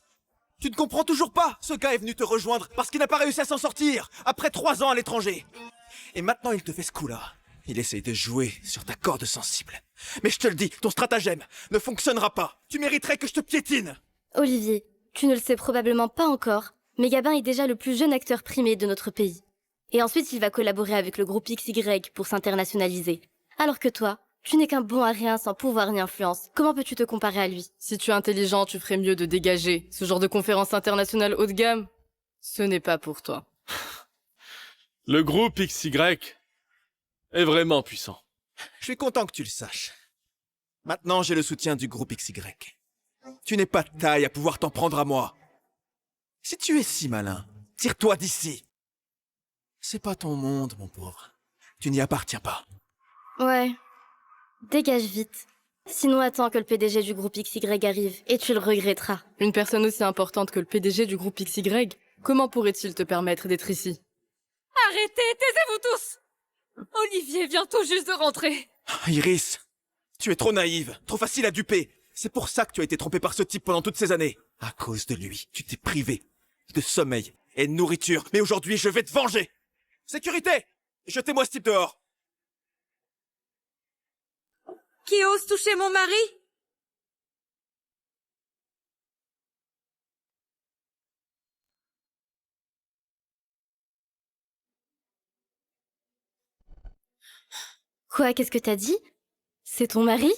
tu ne comprends toujours pas. Ce gars est venu te rejoindre parce qu'il n'a pas réussi à s'en sortir après 3 ans à l'étranger. Et maintenant il te fait ce coup-là. Il essaye de jouer sur ta corde sensible. Mais je te le dis, ton stratagème ne fonctionnera pas. Tu mériterais que je te piétine. Olivier, tu ne le sais probablement pas encore, mais Gabin est déjà le plus jeune acteur primé de notre pays. Et ensuite, il va collaborer avec le groupe XY pour s'internationaliser. Alors que toi, tu n'es qu'un bon à rien sans pouvoir ni influence. Comment peux-tu te comparer à lui? Si tu es intelligent, tu ferais mieux de dégager. Ce genre de conférence internationale haut de gamme, ce n'est pas pour toi. Le groupe XY est vraiment puissant. Je suis content que tu le saches. Maintenant, j'ai le soutien du groupe XY. Tu n'es pas de taille à pouvoir t'en prendre à moi. Si tu es si malin, tire-toi d'ici. C'est pas ton monde, mon pauvre. Tu n'y appartiens pas. Ouais. Dégage vite. Sinon, attends que le PDG du groupe XY arrive, et tu le regretteras. Une personne aussi importante que le PDG du groupe XY, comment pourrait-il te permettre d'être ici? Arrêtez, taisez-vous tous! Olivier vient tout juste de rentrer. Iris, tu es trop naïve, trop facile à duper. C'est pour ça que tu as été trompée par ce type pendant toutes ces années. À cause de lui, tu t'es privé de sommeil et de nourriture. Mais aujourd'hui, je vais te venger. Sécurité! Jetez-moi ce type dehors. Qui ose toucher mon mari? Quoi, qu'est-ce que t'as dit? C'est ton mari?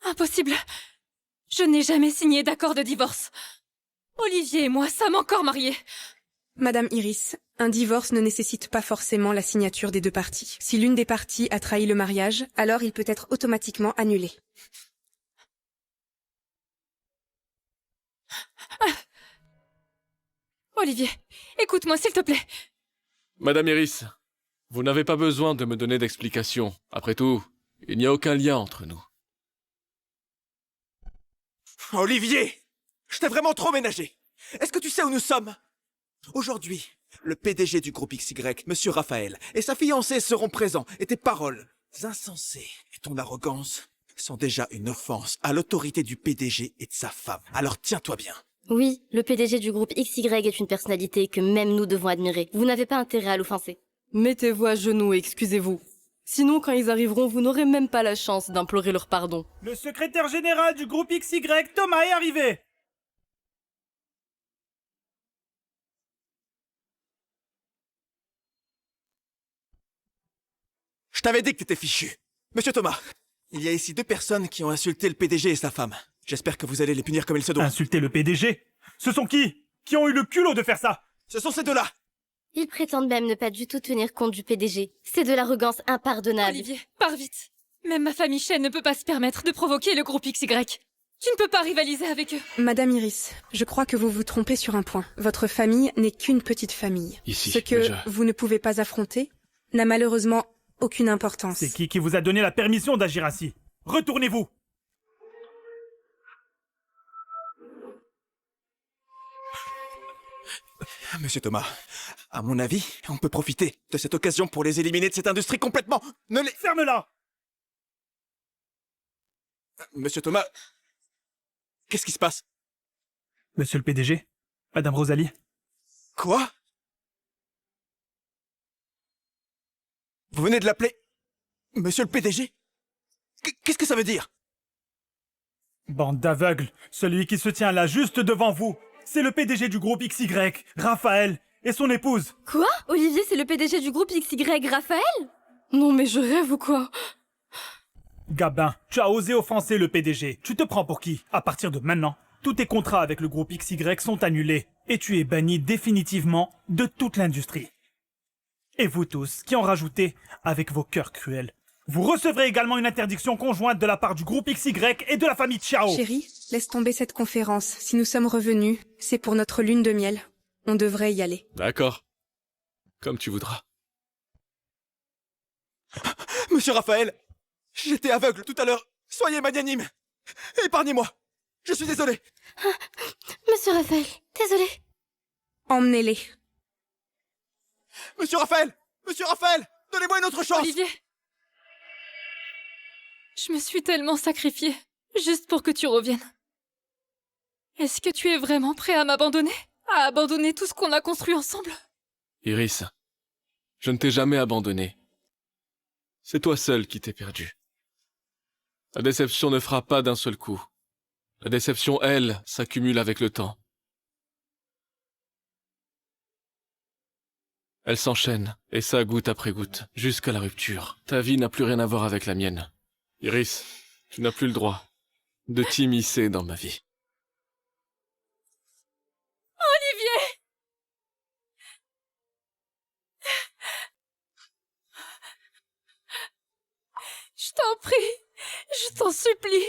Impossible. Je n'ai jamais signé d'accord de divorce. Olivier et moi sommes encore mariés. Madame Iris, un divorce ne nécessite pas forcément la signature des deux parties. Si l'une des parties a trahi le mariage, alors il peut être automatiquement annulé. Olivier, écoute-moi s'il te plaît. Madame Iris, vous n'avez pas besoin de me donner d'explications. Après tout, il n'y a aucun lien entre nous. Olivier! Je t'ai vraiment trop ménagé. Est-ce que tu sais où nous sommes? Aujourd'hui, le PDG du groupe XY, Monsieur Raphaël, et sa fiancée seront présents, et tes paroles insensées et ton arrogance sont déjà une offense à l'autorité du PDG et de sa femme. Alors tiens-toi bien. Oui, le PDG du groupe XY est une personnalité que même nous devons admirer. Vous n'avez pas intérêt à l'offenser. Mettez-vous à genoux et excusez-vous. Sinon, quand ils arriveront, vous n'aurez même pas la chance d'implorer leur pardon. Le secrétaire général du groupe XY, Thomas, est arrivé. Je t'avais dit que t'étais fichu. Monsieur Thomas, il y a ici 2 personnes qui ont insulté le PDG et sa femme. J'espère que vous allez les punir comme il se doit. Insulter le PDG? Ce sont qui ont eu le culot de faire ça? Ce sont ces 2-là. Ils prétendent même ne pas du tout tenir compte du PDG. C'est de l'arrogance impardonnable. Olivier, pars vite. Même ma famille Chen ne peut pas se permettre de provoquer le groupe XY. Tu ne peux pas rivaliser avec eux. Madame Iris, je crois que vous vous trompez sur un point. Votre famille n'est qu'une petite famille. Ici, Ce que vous ne pouvez pas affronter n'a malheureusement aucune importance. C'est qui vous a donné la permission d'agir ainsi? Retournez-vous! Monsieur Thomas, à mon avis, on peut profiter de cette occasion pour les éliminer de cette industrie complètement. Ne les... Ferme-la! Monsieur Thomas, qu'est-ce qui se passe? Monsieur le PDG? Madame Rosalie? Quoi? Vous venez de l'appeler Monsieur le PDG? Qu'est-ce que ça veut dire? Bande d'aveugles, celui qui se tient là juste devant vous, c'est le PDG du groupe XY, Raphaël, et son épouse. Quoi? Olivier, c'est le PDG du groupe XY, Raphaël? Non mais je rêve ou quoi? Gabin, tu as osé offenser le PDG. Tu te prends pour qui? À partir de maintenant, tous tes contrats avec le groupe XY sont annulés, et tu es banni définitivement de toute l'industrie. Et vous tous, qui en rajoutez avec vos cœurs cruels. Vous recevrez également une interdiction conjointe de la part du groupe XY et de la famille Chao. Chérie, laisse tomber cette conférence. Si nous sommes revenus, c'est pour notre lune de miel. On devrait y aller. D'accord. Comme tu voudras. Monsieur Raphaël, j'étais aveugle tout à l'heure. Soyez magnanime. Épargnez-moi. Je suis désolé. Monsieur Raphaël, désolé. Emmenez-les. Monsieur Raphaël, donnez-moi une autre chance. Olivier, je me suis tellement sacrifiée, juste pour que tu reviennes. Est-ce que tu es vraiment prêt à m'abandonner? À abandonner tout ce qu'on a construit ensemble? Iris, je ne t'ai jamais abandonné. C'est toi seul qui t'es perdu. La déception ne frappe pas d'un seul coup. La déception, elle, s'accumule avec le temps. Elle s'enchaîne, et ça goutte après goutte, jusqu'à la rupture. Ta vie n'a plus rien à voir avec la mienne. Iris, tu n'as plus le droit de t'immiscer dans ma vie. Olivier! Je t'en prie, je t'en supplie.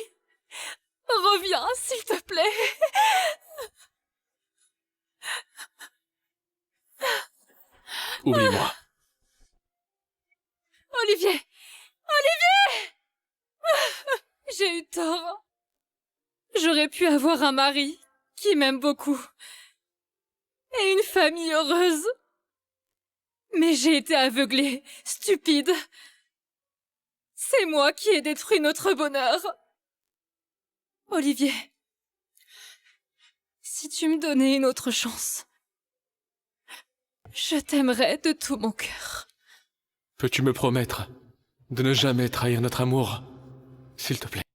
Reviens, s'il te plaît. Oublie-moi. Olivier! Olivier! J'ai eu tort. J'aurais pu avoir un mari qui m'aime beaucoup. Et une famille heureuse. Mais j'ai été aveuglée, stupide. C'est moi qui ai détruit notre bonheur. Olivier, si tu me donnais une autre chance, je t'aimerais de tout mon cœur. Peux-tu me promettre de ne jamais trahir notre amour, s'il te plaît?